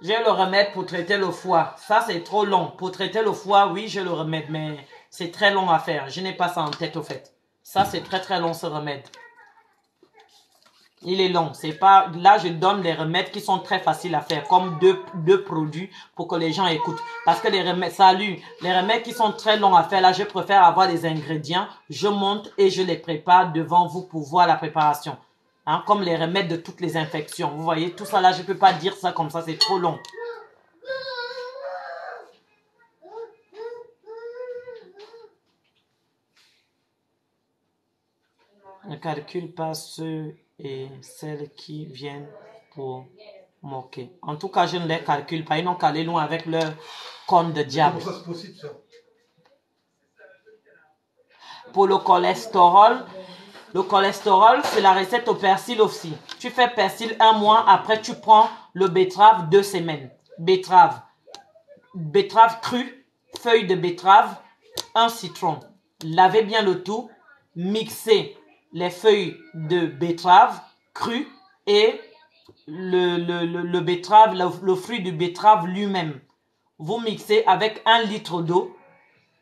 J'ai le remède pour traiter le foie. Ça, c'est trop long. Pour traiter le foie, oui, j'ai le remède, mais c'est très long à faire. Je n'ai pas ça en tête, au fait. Ça, c'est très, très long, ce remède. Il est long. C'est pas... Là, je donne les remèdes qui sont très faciles à faire, comme deux produits pour que les gens écoutent. Parce que les remèdes... Salut! Les remèdes qui sont très longs à faire, là, je préfère avoir les ingrédients. Je monte et je les prépare devant vous pour voir la préparation. Hein, comme les remèdes de toutes les infections. Vous voyez, tout ça là, je ne peux pas dire ça comme ça, c'est trop long. Ne calcule pas ceux et celles qui viennent pour moquer. En tout cas, je ne les calcule pas. Ils n'ont qu'à aller loin avec leur corne de diable. Comment ça, c'est possible, ça? Pour le cholestérol, c'est la recette au persil aussi. Tu fais persil 1 mois, après tu prends le betterave 2 semaines. Betterave crue, feuille de betterave, un citron. Lavez bien le tout, mixez les feuilles de betterave crue et le fruit du betterave lui-même. Vous mixez avec 1 litre d'eau,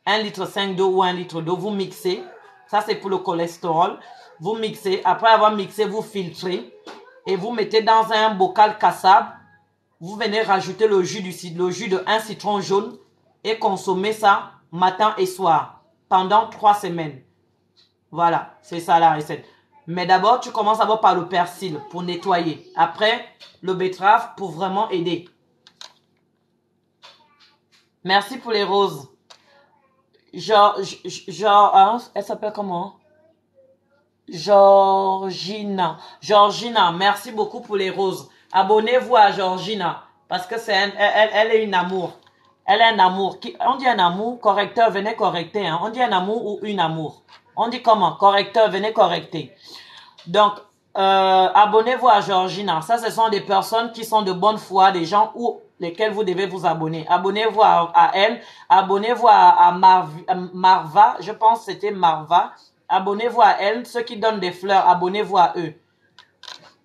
1,5 litre d'eau ou 1 litre d'eau, vous mixez. Ça, c'est pour le cholestérol. Vous mixez. Après avoir mixé, vous filtrez. Et vous mettez dans un bocal cassable. Vous venez rajouter le jus de 1 citron jaune. Et consommez ça matin et soir. Pendant 3 semaines. Voilà. C'est ça la recette. Mais d'abord, tu commences d'abord par le persil pour nettoyer. Après, le betterave pour vraiment aider. Merci pour les roses. Elle s'appelle comment? Georgina. Georgina, merci beaucoup pour les roses. Abonnez-vous à Georgina. Parce que elle est une amour. Elle est un amour. On dit un amour. Correcteur, venez correcter. Hein. On dit un amour ou une amour. On dit comment? Correcteur, venez correcter. Donc, abonnez-vous à Georgina. Ça, ce sont des personnes qui sont de bonne foi, des gens lesquels vous devez vous abonner. Abonnez-vous à elle. Abonnez-vous à Marva. Je pense que c'était Marva. Abonnez-vous à elle. Ceux qui donnent des fleurs, abonnez-vous à eux.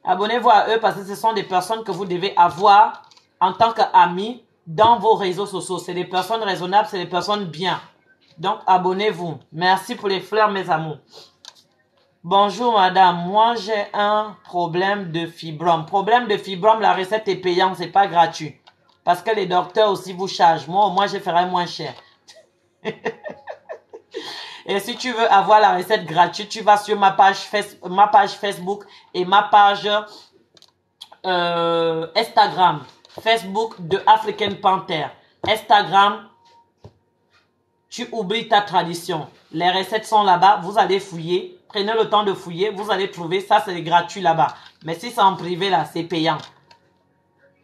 Abonnez-vous à eux parce que ce sont des personnes que vous devez avoir en tant qu'amis dans vos réseaux sociaux. C'est des personnes raisonnables, c'est des personnes bien. Donc, abonnez-vous. Merci pour les fleurs, mes amours. Bonjour madame, moi j'ai un problème de fibrome. Problème de fibrome, la recette est payante, c'est pas gratuit. Parce que les docteurs aussi vous chargent. Moi, au moins, je ferai moins cher. Et si tu veux avoir la recette gratuite, tu vas sur ma page Facebook et ma page Instagram. Facebook de African Panther. Instagram, tu oublies ta tradition. Les recettes sont là-bas, vous allez fouiller. Prenez le temps de fouiller, vous allez trouver. Ça, c'est gratuit là-bas. Mais si c'est en privé, là, c'est payant.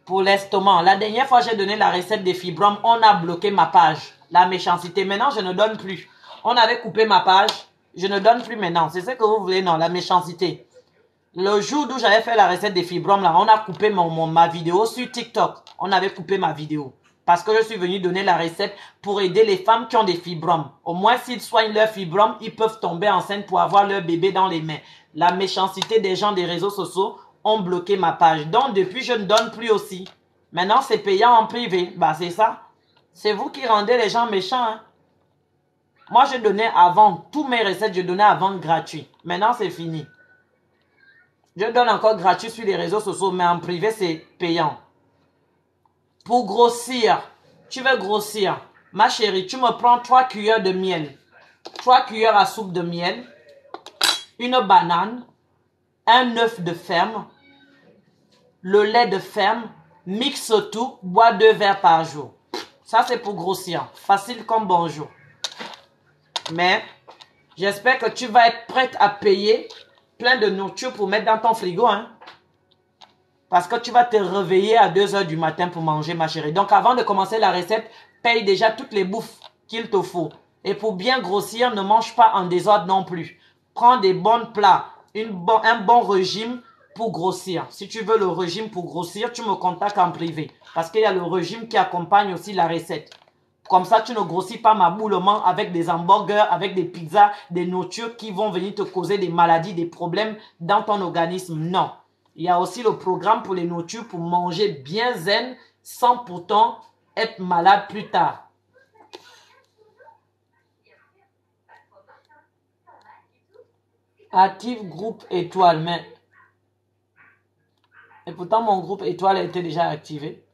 Pour l'estomac. La dernière fois, j'ai donné la recette des fibromes. On a bloqué ma page. La méchanceté. Maintenant, je ne donne plus. On avait coupé ma page. Je ne donne plus maintenant. C'est ce que vous voulez, non? La méchanceté. Le jour où j'avais fait la recette des fibromes, là, on a coupé ma vidéo sur TikTok. On avait coupé ma vidéo. Parce que je suis venu donner la recette pour aider les femmes qui ont des fibromes. Au moins, s'ils soignent leurs fibromes, ils peuvent tomber enceintes pour avoir leur bébé dans les mains. La méchanceté des gens des réseaux sociaux ont bloqué ma page. Donc, depuis, je ne donne plus aussi. Maintenant, c'est payant en privé. Bah, c'est ça. C'est vous qui rendez les gens méchants. Hein? Moi, je donnais avant. Tous mes recettes, je donnais avant gratuit. Maintenant, c'est fini. Je donne encore gratuit sur les réseaux sociaux, mais en privé, c'est payant. Pour grossir, tu veux grossir. Ma chérie, tu me prends 3 cuillères de miel. 3 cuillères à soupe de miel. Une banane. Un œuf de ferme. Le lait de ferme. Mixe tout. Bois 2 verres par jour. Ça, c'est pour grossir. Facile comme bonjour. Mais, j'espère que tu vas être prête à payer plein de nourriture pour mettre dans ton frigo, hein. Parce que tu vas te réveiller à 2 h du matin pour manger, ma chérie. Donc, avant de commencer la recette, paye déjà toutes les bouffes qu'il te faut. Et pour bien grossir, ne mange pas en désordre non plus. Prends des bons plats, un bon régime pour grossir. Si tu veux le régime pour grossir, tu me contactes en privé. Parce qu'il y a le régime qui accompagne aussi la recette. Comme ça, tu ne grossis pas maboulement avec des hamburgers, avec des pizzas, des nourritures qui vont venir te causer des maladies, des problèmes dans ton organisme. Non. Il y a aussi le programme pour les nourritures pour manger bien zen sans pourtant être malade plus tard. Active groupe étoile, mais... Et pourtant, mon groupe étoile a été déjà activé.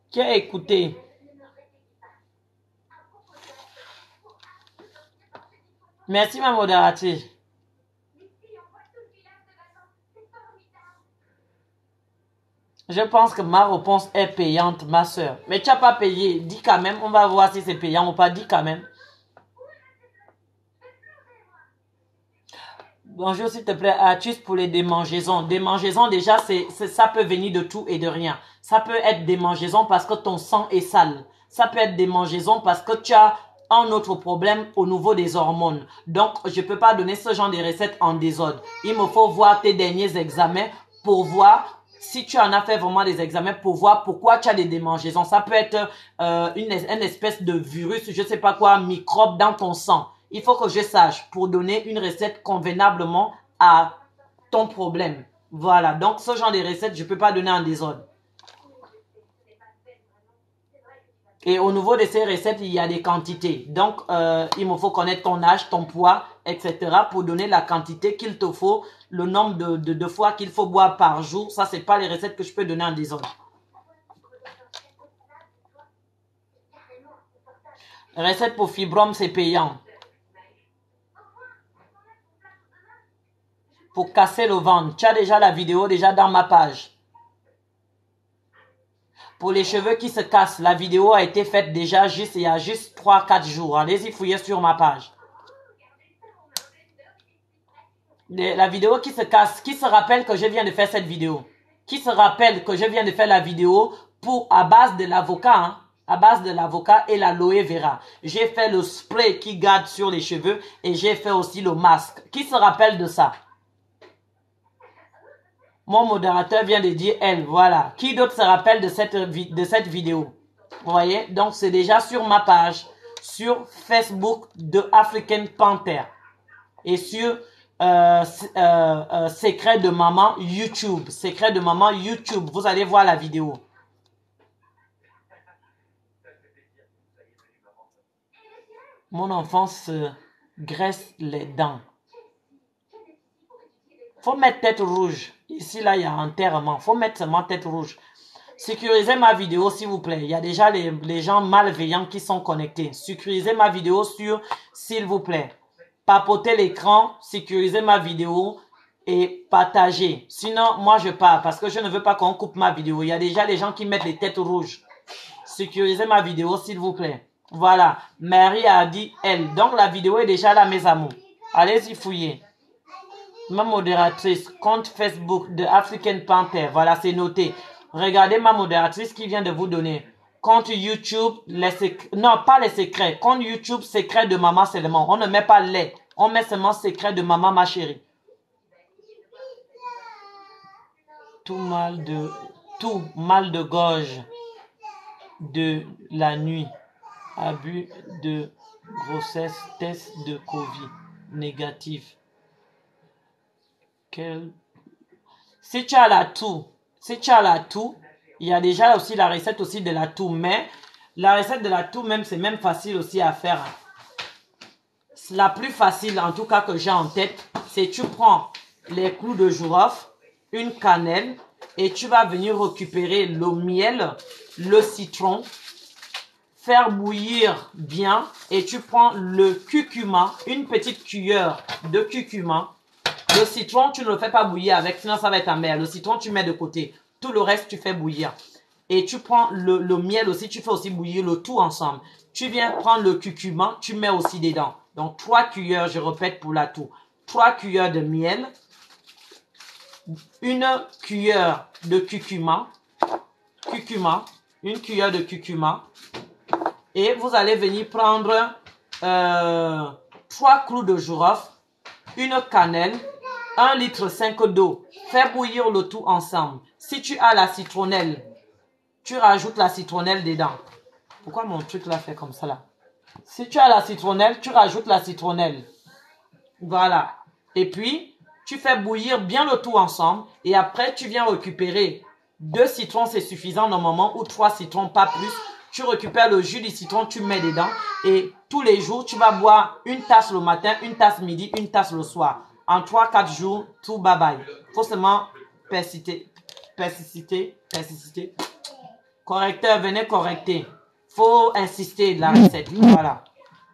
Qui a écouté? Merci, ma modératrice. Je pense que ma réponse est payante, ma soeur. Mais tu n'as pas payé. Dis quand même. On va voir si c'est payant ou pas. Dis quand même. Bonjour, s'il te plaît. Astuce pour les démangeaisons. Démangeaisons, déjà, ça peut venir de tout et de rien. Ça peut être démangeaison parce que ton sang est sale. Ça peut être démangeaison parce que tu as un autre problème au niveau des hormones. Donc, je ne peux pas donner ce genre de recettes en désordre. Il me faut voir tes derniers examens pour voir si tu en as fait vraiment des examens pour voir pourquoi tu as des démangeaisons. Ça peut être une espèce de virus, je ne sais pas quoi, microbe dans ton sang. Il faut que je sache pour donner une recette convenablement à ton problème. Voilà, donc ce genre de recettes, je ne peux pas donner en désordre. Et au niveau de ces recettes, il y a des quantités. Donc, il me faut connaître ton âge, ton poids, etc. pour donner la quantité qu'il te faut, le nombre de fois qu'il faut boire par jour. Ça, ce n'est pas les recettes que je peux donner en désordre. Recette pour fibrome, c'est payant. Pour casser le ventre. Tu as déjà la vidéo déjà dans ma page. Pour les cheveux qui se cassent, la vidéo a été faite déjà il y a juste 3-4 jours. Allez-y fouiller sur ma page. La vidéo qui se casse, qui se rappelle que je viens de faire cette vidéo? Qui se rappelle que je viens de faire la vidéo à base de l'avocat, hein? À base de l'avocat et l'aloe vera. J'ai fait le spray qui garde sur les cheveux et j'ai fait aussi le masque. Qui se rappelle de ça? Mon modérateur vient de dire elle, voilà. Qui d'autre se rappelle de cette vidéo? Vous voyez? Donc, c'est déjà sur ma page, sur Facebook de African Panther. Et sur Secret de Maman YouTube. Secret de Maman YouTube. Vous allez voir la vidéo. Mon enfant se graisse les dents. Faut mettre tête rouge. Ici, là, il y a enterrement. Faut mettre seulement tête rouge. Sécurisez ma vidéo, s'il vous plaît. Il y a déjà les gens malveillants qui sont connectés. Sécurisez ma vidéo sur, s'il vous plaît. Papotez l'écran, sécurisez ma vidéo et partagez. Sinon, moi, je pars parce que je ne veux pas qu'on coupe ma vidéo. Il y a déjà les gens qui mettent les têtes rouges. Sécurisez ma vidéo, s'il vous plaît. Voilà. Marie a dit elle. Donc, la vidéo est déjà là, mes amours. Allez-y fouiller. Ma modératrice, compte Facebook de African Panther. Voilà, c'est noté. Regardez ma modératrice qui vient de vous donner. Compte YouTube, non, pas les secrets. Compte YouTube, secret de maman seulement. On ne met pas les. On met seulement secret de maman, ma chérie. Tout mal de gorge de la nuit. Abus de grossesse, test de Covid négatif. Si tu as la toux, il y a déjà aussi la recette aussi de la toux, mais la recette de la toux même, c'est même facile aussi à faire. La plus facile, en tout cas que j'ai en tête, c'est tu prends les clous de girofle, une cannelle, et tu vas venir récupérer le miel, le citron, faire bouillir bien, et tu prends le curcuma, une petite cuillère de curcuma. Le citron, tu ne le fais pas bouillir avec, sinon ça va être amer. Le citron, tu mets de côté. Tout le reste, tu fais bouillir. Et tu prends le miel aussi, tu fais aussi bouillir le tout ensemble. Tu viens prendre le curcuma, tu mets aussi dedans. Donc, 3 cuillères, je répète pour la toux. 3 cuillères de miel, une cuillère de curcuma. Une cuillère de curcuma. Et vous allez venir prendre 3 clous de girofle, une cannelle, 1,5 litre d'eau. Fais bouillir le tout ensemble. Si tu as la citronnelle, tu rajoutes la citronnelle dedans. Pourquoi mon truc là fait comme ça là? Si tu as la citronnelle, tu rajoutes la citronnelle. Voilà. Et puis, tu fais bouillir bien le tout ensemble. Et après, tu viens récupérer 2 citrons, c'est suffisant normalement, ou 3 citrons, pas plus. Tu récupères le jus du citron, tu mets dedans. Et tous les jours, tu vas boire une tasse le matin, une tasse midi, une tasse le soir. En 3-4 jours, tout bye bye. Faut seulement persister. Correcteur, venez correcter. Faut insister de la recette. Voilà.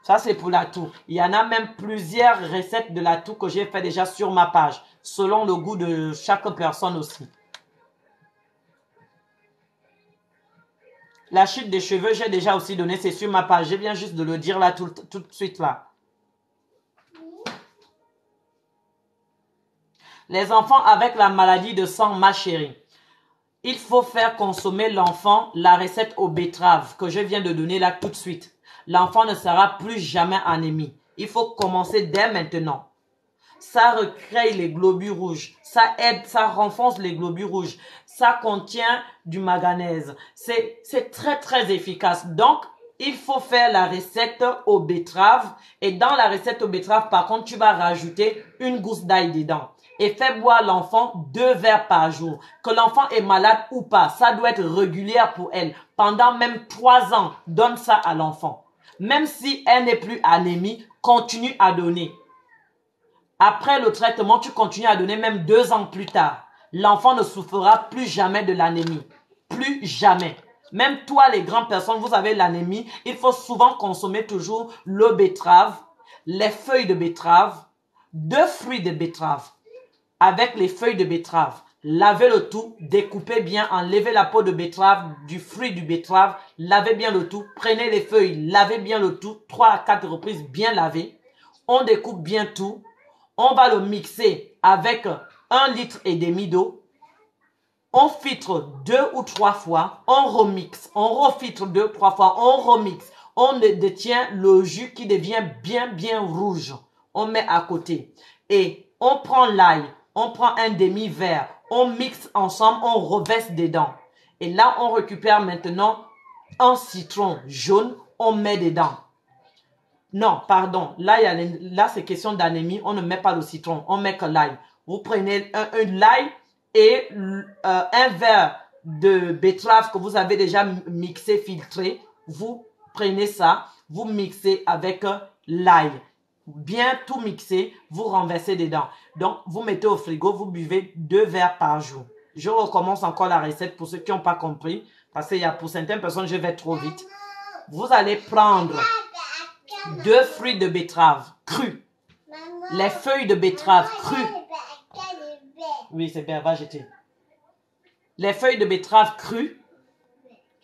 Ça, c'est pour la toux. Il y en a même plusieurs recettes de la toux que j'ai fait déjà sur ma page. Selon le goût de chaque personne aussi. La chute des cheveux, j'ai déjà aussi donné. C'est sur ma page. Je viens juste de le dire là tout de suite là. Les enfants avec la maladie de sang, ma chérie. Il faut faire consommer l'enfant la recette aux betteraves que je viens de donner là tout de suite. L'enfant ne sera plus jamais anémie. Il faut commencer dès maintenant. Ça recrée les globules rouges. Ça aide, ça renforce les globules rouges. Ça contient du manganèse. C'est très très efficace. Donc, il faut faire la recette aux betteraves. Et dans la recette aux betteraves, par contre, tu vas rajouter une gousse d'ail dedans. Et fais boire l'enfant 2 verres par jour. Que l'enfant est malade ou pas, ça doit être régulier pour elle. Pendant même 3 ans, donne ça à l'enfant. Même si elle n'est plus anémie, continue à donner. Après le traitement, tu continues à donner même 2 ans plus tard. L'enfant ne souffrira plus jamais de l'anémie. Plus jamais. Même toi, les grandes personnes, vous avez l'anémie. Il faut souvent consommer toujours le betterave, les feuilles de betterave, 2 fruits de betterave. Avec les feuilles de betterave, lavez le tout, découpez bien, enlevez la peau de betterave, du fruit du betterave, lavez bien le tout, prenez les feuilles, lavez bien le tout, 3 à 4 reprises bien lavé. On découpe bien tout, on va le mixer avec 1,5 litre d'eau. On filtre 2 ou 3 fois, on remixe, on refiltre 2 ou 3 fois, on remixe. On détient le jus qui devient bien rouge. On met à côté. Et on prend l'ail, on prend un demi-verre, on mixe ensemble, on reverse dedans. Et là, on récupère maintenant un citron jaune, on met dedans. Non, pardon, là c'est question d'anémie, on ne met pas le citron, on met que l'ail. Vous prenez l'ail et un verre de betterave que vous avez déjà mixé, filtré. Vous prenez ça, vous mixez avec l'ail. Bien tout mixé, vous renversez dedans. Donc, vous mettez au frigo, vous buvez 2 verres par jour. Je recommence encore la recette pour ceux qui n'ont pas compris. Parce qu'il y a pour certaines personnes, je vais trop vite. Vous allez prendre 2 fruits de betterave crus. Les feuilles de betterave crues. Oui, c'est bien, va jeter. Les feuilles de betterave crues.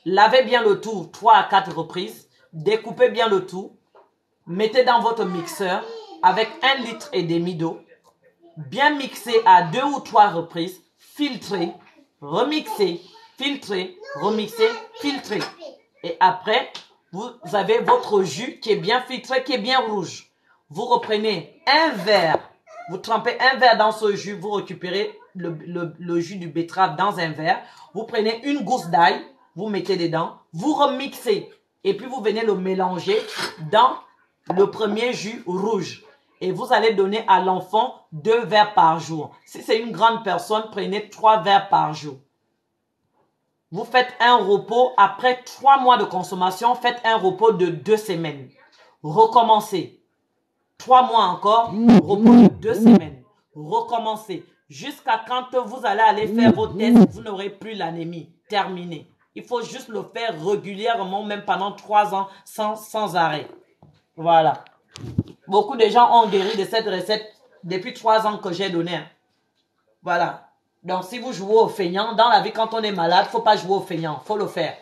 Lavez bien le tout 3 à 4 reprises. Découpez bien le tout. Mettez dans votre mixeur avec 1,5 litre d'eau. Bien mixé à 2 ou 3 reprises. Filtrez, remixez, filtrez, remixez, filtrez. Et après, vous avez votre jus qui est bien filtré, qui est bien rouge. Vous reprenez un verre. Vous trempez un verre dans ce jus. Vous récupérez le jus du betterave dans un verre. Vous prenez une gousse d'ail. Vous mettez dedans. Vous remixez. Et puis, vous venez le mélanger dans le premier jus rouge. Et vous allez donner à l'enfant 2 verres par jour. Si c'est une grande personne, prenez 3 verres par jour. Vous faites un repos. Après 3 mois de consommation, faites un repos de 2 semaines. Recommencez. 3 mois encore, repos de 2 semaines. Recommencez. Jusqu'à quand vous allez aller faire vos tests, vous n'aurez plus l'anémie. Terminé. Il faut juste le faire régulièrement, même pendant 3 ans, sans arrêt. Voilà. Beaucoup de gens ont guéri de cette recette depuis 3 ans que j'ai donné. Voilà. Donc, si vous jouez au feignant, dans la vie, quand on est malade, il ne faut pas jouer au feignant. Il faut le faire.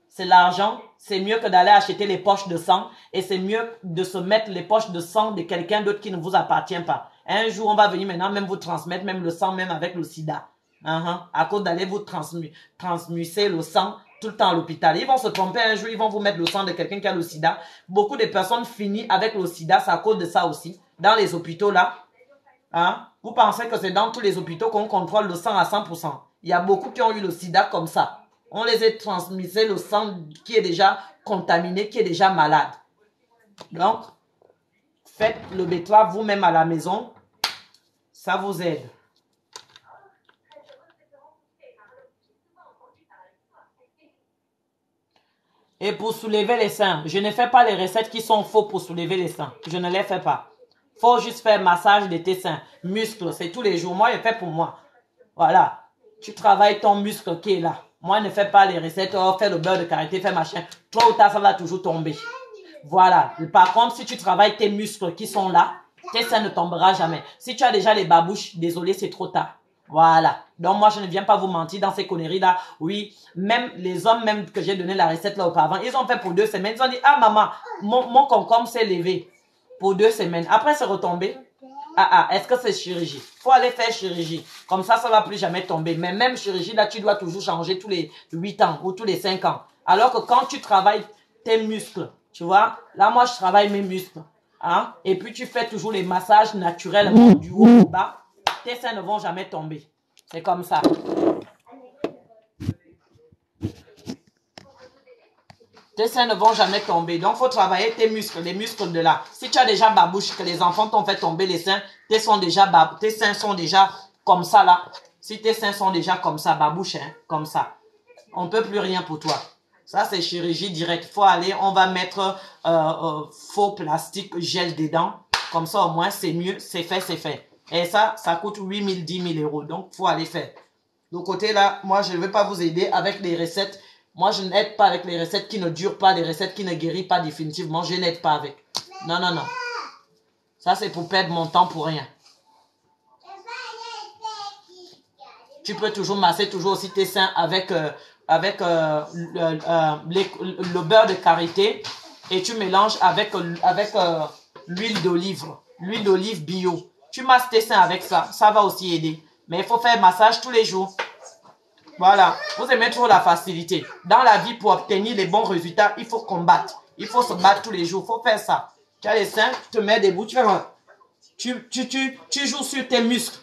C'est l'argent. C'est mieux que d'aller acheter les poches de sang. Et c'est mieux de se mettre les poches de sang de quelqu'un d'autre qui ne vous appartient pas. Un jour, on va venir maintenant même vous transmettre même le sang, même avec le sida. À cause d'aller vous transmuser le sang tout le temps à l'hôpital. Ils vont se tromper un jour, ils vont vous mettre le sang de quelqu'un qui a le sida. Beaucoup de personnes finissent avec le sida, c'est à cause de ça aussi. Dans les hôpitaux là, vous pensez que c'est dans tous les hôpitaux qu'on contrôle le sang à 100%. Il y a beaucoup qui ont eu le sida comme ça. On les a transmisé le sang qui est déjà contaminé, qui est déjà malade. Donc, faites le betterave vous-même à la maison. Ça vous aide. Et pour soulever les seins, je ne fais pas les recettes qui sont faux pour soulever les seins. Je ne les fais pas. Faut juste faire massage de tes seins. Muscles, c'est tous les jours. Moi, je fais pour moi. Voilà. Tu travailles ton muscle qui est là. Moi, ne fais pas les recettes. Oh, fais le beurre de karité, fais machin. Toi ou tard, ça va toujours tomber. Voilà. Par contre, si tu travailles tes muscles qui sont là, tes seins ne tomberont jamais. Si tu as déjà les babouches, désolé, c'est trop tard. Voilà. Donc, moi, je ne viens pas vous mentir dans ces conneries-là. Oui, même les hommes, même que j'ai donné la recette là auparavant, ils ont fait pour 2 semaines. Ils ont dit, ah maman, mon concombre s'est levé pour 2 semaines. Après, c'est retombé. Est-ce que c'est chirurgie? Faut aller faire chirurgie. Comme ça va plus jamais tomber. Mais même chirurgie, là, tu dois toujours changer tous les 8 ans ou tous les 5 ans. Alors que quand tu travailles tes muscles, tu vois, là, moi, je travaille mes muscles. Et puis, tu fais toujours les massages naturellement du haut au bas. Tes seins ne vont jamais tomber. C'est comme ça. Tes seins ne vont jamais tomber. Donc, il faut travailler tes muscles, les muscles de là. Si tu as déjà babouche, que les enfants t'ont fait tomber les seins, tes seins sont déjà comme ça là. Si tes seins sont déjà comme ça, babouche, comme ça, on ne peut plus rien pour toi. Ça, c'est chirurgie directe. Il faut aller, on va mettre faux plastique, gel dedans. Comme ça, au moins, c'est mieux, c'est fait, c'est fait. Et ça coûte 8 000, 10 000 euros. Donc, il faut aller faire. De côté là, moi, je ne vais pas vous aider avec les recettes. Moi, je n'aide pas avec les recettes qui ne durent pas, les recettes qui ne guérissent pas définitivement. Je n'aide pas avec. Non, non, non. Ça, c'est pour perdre mon temps pour rien. Tu peux toujours masser toujours aussi tes seins avec, le beurre de karité. Et tu mélanges avec l'huile d'olive. L'huile d'olive bio. Tu masses tes seins avec ça. Ça va aussi aider. Mais il faut faire massage tous les jours. Voilà. Vous aimez trop la facilité. Dans la vie, pour obtenir les bons résultats, il faut combattre. Il faut se battre tous les jours. Il faut faire ça. Tu as les seins, tu te mets debout. Tu joues sur tes muscles.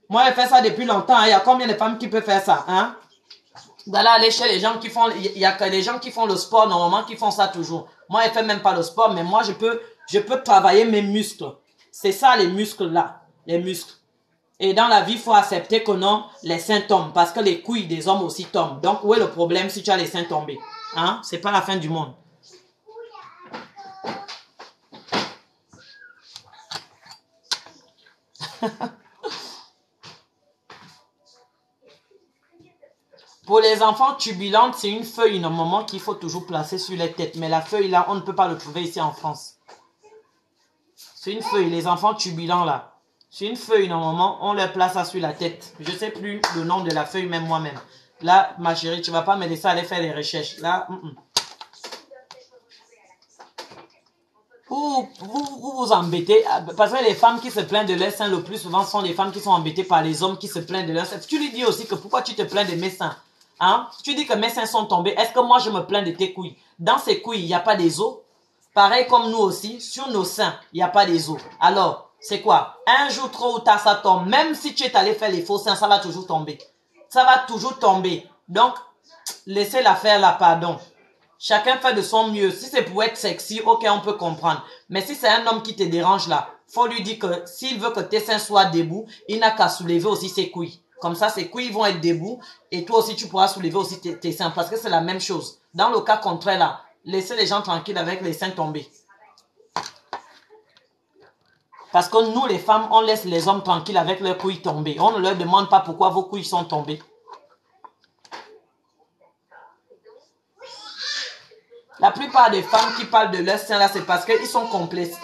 Moi, je fais ça depuis longtemps. Il y a combien de femmes qui peuvent faire ça? D'aller aller chez les gens qui font... Il y a que les gens qui font le sport, normalement, qui font ça toujours. Moi, je ne fais même pas le sport, mais moi, je peux travailler mes muscles. C'est ça, les muscles là. Les muscles. Et dans la vie, il faut accepter que non, les seins tombent. Parce que les couilles des hommes aussi tombent. Donc, où est le problème si tu as les seins tombés? C'est pas la fin du monde. Pour les enfants tubulantes, c'est une feuille normalement qu'il faut toujours placer sur les têtes. Mais la feuille là, on ne peut pas le trouver ici en France. C'est une feuille, les enfants tubulants là. C'est une feuille, normalement, on leur place ça sur la tête. Je ne sais plus le nom de la feuille, même moi-même. Là, ma chérie, tu ne vas pas me laisser aller faire les recherches. Là, vous embêtez. Parce que les femmes qui se plaignent de leurs seins, le plus souvent, sont les femmes qui sont embêtées par les hommes qui se plaignent de leurs seins. Tu lui dis aussi que pourquoi tu te plains de mes seins? Tu dis que mes seins sont tombés. Est-ce que moi, je me plains de tes couilles? Dans ces couilles, il n'y a pas des os. Pareil comme nous aussi, sur nos seins, il n'y a pas des os. Alors, c'est quoi? Un jour trop ou tard, ça tombe. Même si tu es allé faire les faux seins, ça va toujours tomber. Ça va toujours tomber. Donc, laissez-la faire là, pardon. Chacun fait de son mieux. Si c'est pour être sexy, ok, on peut comprendre. Mais si c'est un homme qui te dérange là, faut lui dire que s'il veut que tes seins soient debout, il n'a qu'à soulever aussi ses couilles. Comme ça, ses couilles vont être debout et toi aussi, tu pourras soulever aussi tes seins parce que c'est la même chose. Dans le cas contraire là, laissez les gens tranquilles avec les seins tombés. Parce que nous, les femmes, on laisse les hommes tranquilles avec leurs couilles tombées. On ne leur demande pas pourquoi vos couilles sont tombées. La plupart des femmes qui parlent de leurs seins là, c'est parce qu'ils sont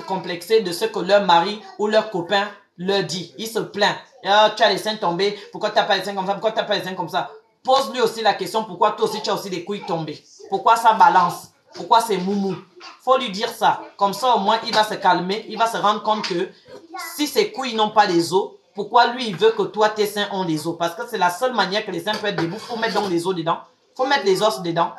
complexés de ce que leur mari ou leur copain leur dit. Ils se plaignent. Oh, tu as les seins tombés. Pourquoi tu n'as pas les seins comme ça? Pourquoi tu n'as pas les seins comme ça? Pose-lui aussi la question, pourquoi toi aussi tu as aussi des couilles tombées? Pourquoi ça balance? Pourquoi c'est moumou? Faut lui dire ça. Comme ça, au moins, il va se calmer. Il va se rendre compte que Si ses couilles n'ont pas des os, pourquoi lui, il veut que toi, tes seins ont des os? Parce que c'est la seule manière que les seins peuvent être debout. Il faut mettre donc les os dedans. Il faut mettre les os dedans.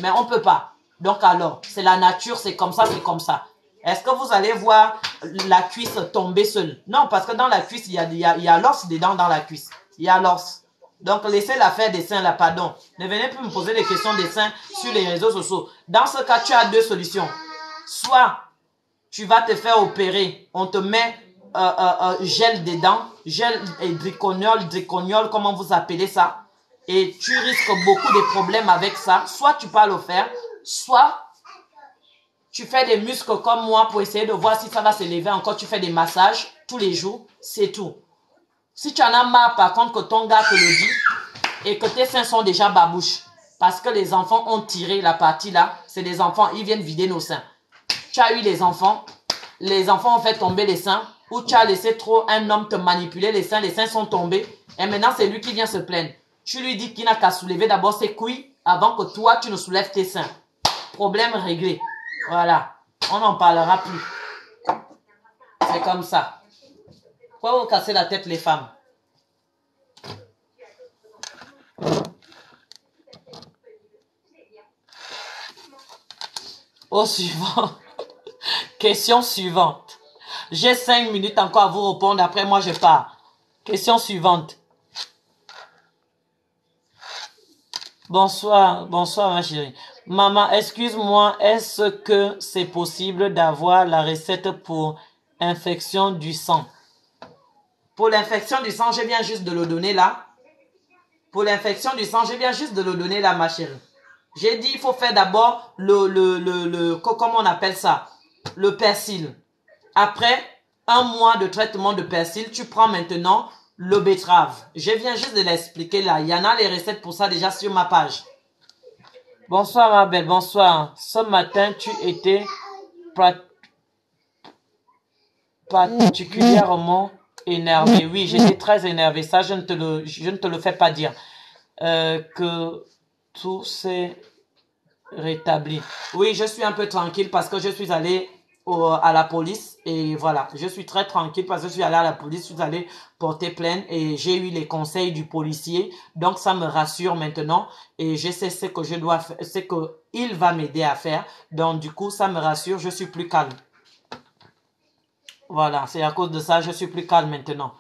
Mais on ne peut pas. Donc alors, c'est la nature, c'est comme ça, c'est comme ça. Est-ce que vous allez voir la cuisse tomber seule? Non, parce que dans la cuisse, il y a l'os dedans dans la cuisse. Il y a l'os. Donc, laissez-la faire des seins là, pardon. Ne venez plus me poser des questions des seins sur les réseaux sociaux. Dans ce cas, tu as deux solutions. Soit, tu vas te faire opérer. On te met gel dedans. Gel et driconiol, comment vous appelez ça? Et tu risques beaucoup de problèmes avec ça. Soit tu vas le faire, soit tu fais des muscles comme moi pour essayer de voir si ça va s'élever encore. Tu fais des massages tous les jours, c'est tout. Si tu en as marre, par contre, que ton gars te le dit et que tes seins sont déjà babouches, parce que les enfants ont tiré la partie là, c'est des enfants, ils viennent vider nos seins. Tu as eu les enfants ont fait tomber les seins, ou tu as laissé trop un homme te manipuler les seins sont tombés, et maintenant c'est lui qui vient se plaindre. Tu lui dis qu'il n'a qu'à soulever d'abord ses couilles avant que toi tu ne soulèves tes seins. Problème réglé. Voilà. On n'en parlera plus. C'est comme ça. Pourquoi vous cassez la tête les femmes? Au suivant. Question suivante. J'ai 5 minutes encore à vous répondre. Après moi, je pars. Question suivante. Bonsoir ma chérie. Maman, excuse-moi, est-ce que c'est possible d'avoir la recette pour infection du sang? Pour l'infection du sang, je viens juste de le donner là. Pour l'infection du sang, je viens juste de le donner là, ma chérie. J'ai dit, il faut faire d'abord comment on appelle ça? Le persil. Après 1 mois de traitement de persil, tu prends maintenant le betterave. Je viens juste de l'expliquer là. Il y en a les recettes pour ça déjà sur ma page. Bonsoir ma belle, bonsoir. Ce matin, tu étais particulièrement énervé. Oui, j'étais très énervé. Ça, je ne te le fais pas dire. Que tout s'est rétabli. Oui, je suis un peu tranquille parce que je suis allé à la police et voilà, je suis très tranquille parce que je suis allé à la police, je suis allé porter plainte et j'ai eu les conseils du policier, donc ça me rassure maintenant et je sais ce que je dois faire, ce que il va m'aider à faire, donc du coup ça me rassure, je suis plus calme. Voilà, c'est à cause de ça, je suis plus calme maintenant.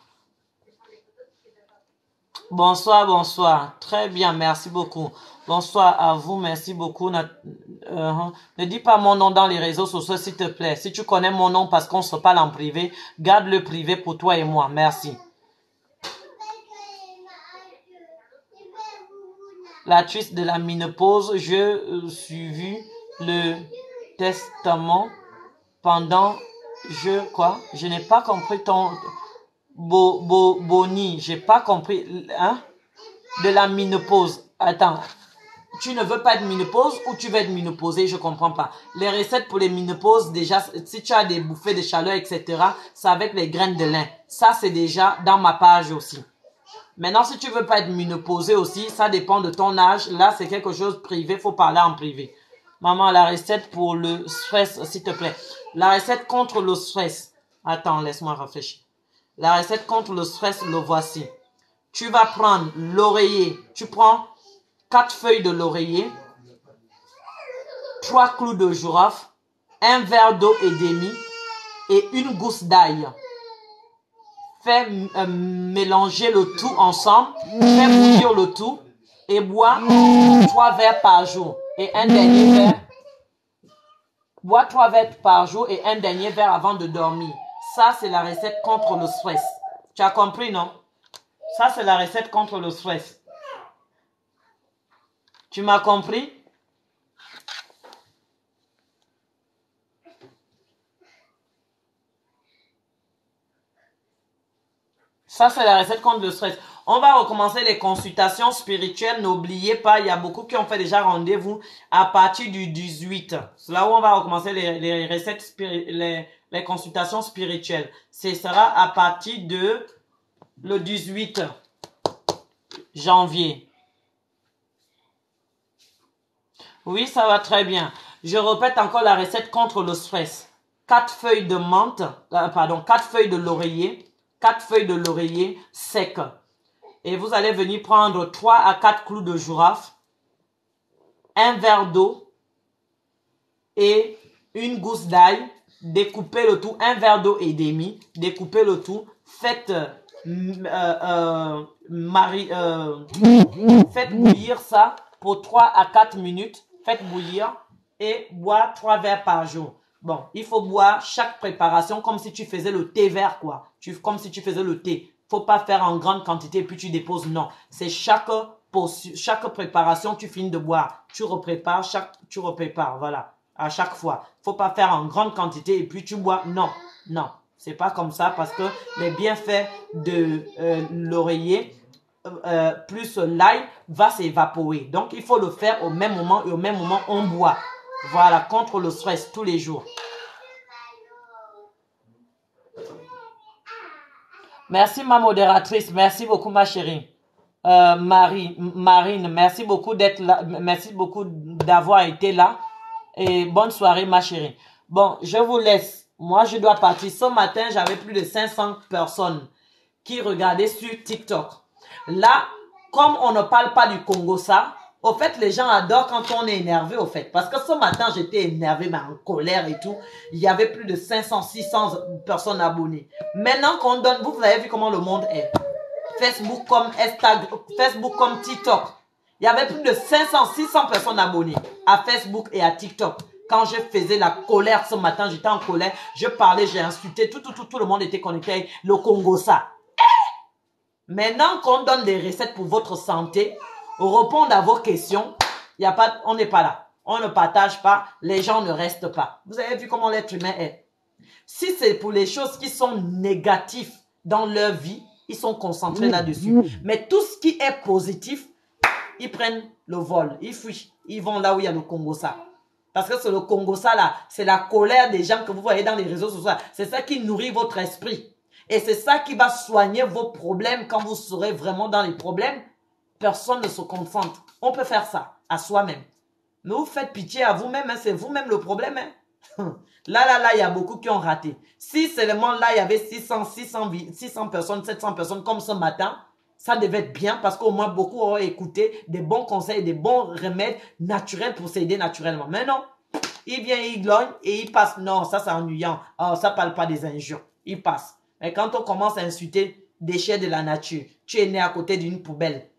Bonsoir, bonsoir. Très bien, merci beaucoup. Bonsoir à vous, merci beaucoup. Ne dis pas mon nom dans les réseaux sociaux, s'il te plaît. Si tu connais mon nom parce qu'on se parle en privé, garde le privé pour toi et moi. Merci. La twist de la ménopause, je suivi le testament pendant, je n'ai pas compris ton... Boni, j'ai pas compris, hein? De la ménopause. Attends, tu ne veux pas être ménopause ou tu veux être ménopausée? Je comprends pas. Les recettes pour les ménopauses, déjà, si tu as des bouffées de chaleur, etc., c'est avec les graines de lin. Ça, c'est déjà dans ma page aussi. Maintenant, si tu veux pas être ménopausée aussi, ça dépend de ton âge. Là, c'est quelque chose privé, faut parler en privé. Maman, la recette pour le stress, s'il te plaît. La recette contre le stress. Attends, laisse-moi réfléchir. La recette contre le stress, le voici. Tu vas prendre l'oreiller. Tu prends 4 feuilles de l'oreiller, 3 clous de girofle, 1 verre d'eau et demi et 1 gousse d'ail. Fais mélanger le tout ensemble. Fais bouillir le tout et bois 3 verres par jour. Et un dernier verre. Bois 3 verres par jour et un dernier verre avant de dormir. Ça, c'est la recette contre le stress. Tu as compris, non? Ça, c'est la recette contre le stress. Tu m'as compris? Ça, c'est la recette contre le stress. On va recommencer les consultations spirituelles. N'oubliez pas, il y a beaucoup qui ont fait déjà rendez-vous à partir du 18. C'est là où on va recommencer les recettes, les consultations spirituelles. Ce sera à partir de le 18 janvier. Oui, ça va très bien. Je répète encore la recette contre le stress. 4 feuilles de menthe, pardon, 4 feuilles de laurier, 4 feuilles de laurier secs. Et vous allez venir prendre 3 à 4 clous de girofle, un verre d'eau et une gousse d'ail. Découpez le tout, un verre d'eau et demi. Découpez le tout. Faites bouillir ça pour 3 à 4 minutes. Faites bouillir et boire 3 verres par jour. Bon, il faut boire chaque préparation comme si tu faisais le thé vert, quoi. Comme si tu faisais le thé. Faut pas faire en grande quantité puis tu déposes. Non, c'est chaque préparation, tu finis de boire. Tu reprépares, voilà. À chaque fois. Faut pas faire en grande quantité et puis tu bois. Non, non. C'est pas comme ça parce que les bienfaits de l'oreiller plus l'ail va s'évaporer. Donc, il faut le faire au même moment et au même moment, on boit. Voilà, contre le stress tous les jours. Merci ma modératrice. Merci beaucoup ma chérie. Marine, merci beaucoup d'être là. Merci beaucoup d'avoir été là. Et bonne soirée, ma chérie. Bon, je vous laisse. Moi, je dois partir. Ce matin, j'avais plus de 500 personnes qui regardaient sur TikTok. Là, comme on ne parle pas du Congo, ça, au fait, les gens adorent quand on est énervé, au fait. Parce que ce matin, j'étais énervé, mais en colère et tout. Il y avait plus de 500, 600 personnes abonnées. Maintenant qu'on donne, vous avez vu comment le monde est. Facebook comme Instagram, Facebook comme TikTok. Il y avait plus de 500, 600 personnes abonnées à Facebook et à TikTok. Quand je faisais la colère ce matin, j'étais en colère. Je parlais, j'ai insulté. Tout le monde était connecté. Le Congo, ça. Maintenant qu'on donne des recettes pour votre santé, répondre à vos questions, on n'est pas là. On ne partage pas. Les gens ne restent pas. Vous avez vu comment l'être humain est. Si c'est pour les choses qui sont négatives dans leur vie, ils sont concentrés là-dessus. Mais tout ce qui est positif, ils prennent le vol, ils fuient, ils vont là où il y a le Congo ça. Parce que c'est le Congo ça là, c'est la colère des gens que vous voyez dans les réseaux sociaux. C'est ça qui nourrit votre esprit. Et c'est ça qui va soigner vos problèmes quand vous serez vraiment dans les problèmes. Personne ne se concentre. On peut faire ça à soi-même. Mais vous faites pitié à vous-même, hein, c'est vous-même le problème. Hein. Là, il y a beaucoup qui ont raté. Si seulement là, il y avait 600 personnes, 700 personnes comme ce matin, ça devait être bien parce qu'au moins beaucoup auraient écouté des bons conseils, des bons remèdes naturels pour s'aider naturellement. Mais non, il vient, il glogne et il passe. Non, ça c'est ennuyant. Oh, ça parle pas des injures. Il passe. Mais quand on commence à insulter déchets de la nature, tu es né à côté d'une poubelle.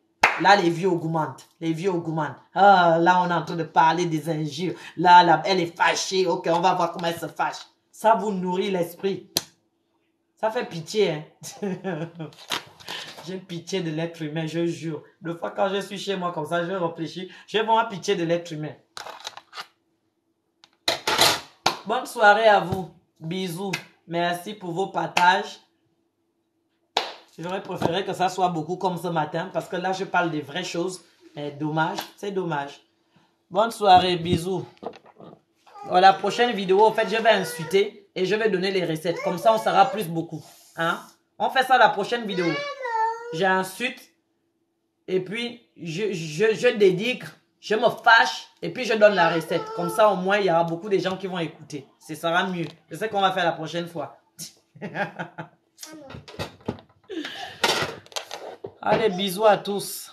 Là, les vieux augmentent. Les vieux augmentent. Ah, là, on est en train de parler des injures. Là, elle est fâchée. Ok, on va voir comment elle se fâche. Ça vous nourrit l'esprit. Ça fait pitié, hein. J'ai pitié de l'être humain, je jure. De fois quand je suis chez moi comme ça, je réfléchis. J'ai vraiment pitié de l'être humain. Bonne soirée à vous. Bisous. Merci pour vos partages. J'aurais préféré que ça soit beaucoup comme ce matin parce que là, je parle des vraies choses. Mais dommage, c'est dommage. Bonne soirée, bisous. Dans la prochaine vidéo, en fait, je vais insulter et je vais donner les recettes. Comme ça, on saura plus beaucoup. Hein? On fait ça la prochaine vidéo. J'insulte et puis je dénigre, je me fâche et puis je donne la recette. Comme ça, au moins, il y aura beaucoup de gens qui vont écouter. Ce sera mieux. C'est ce qu'on va faire la prochaine fois. Allez, bisous à tous.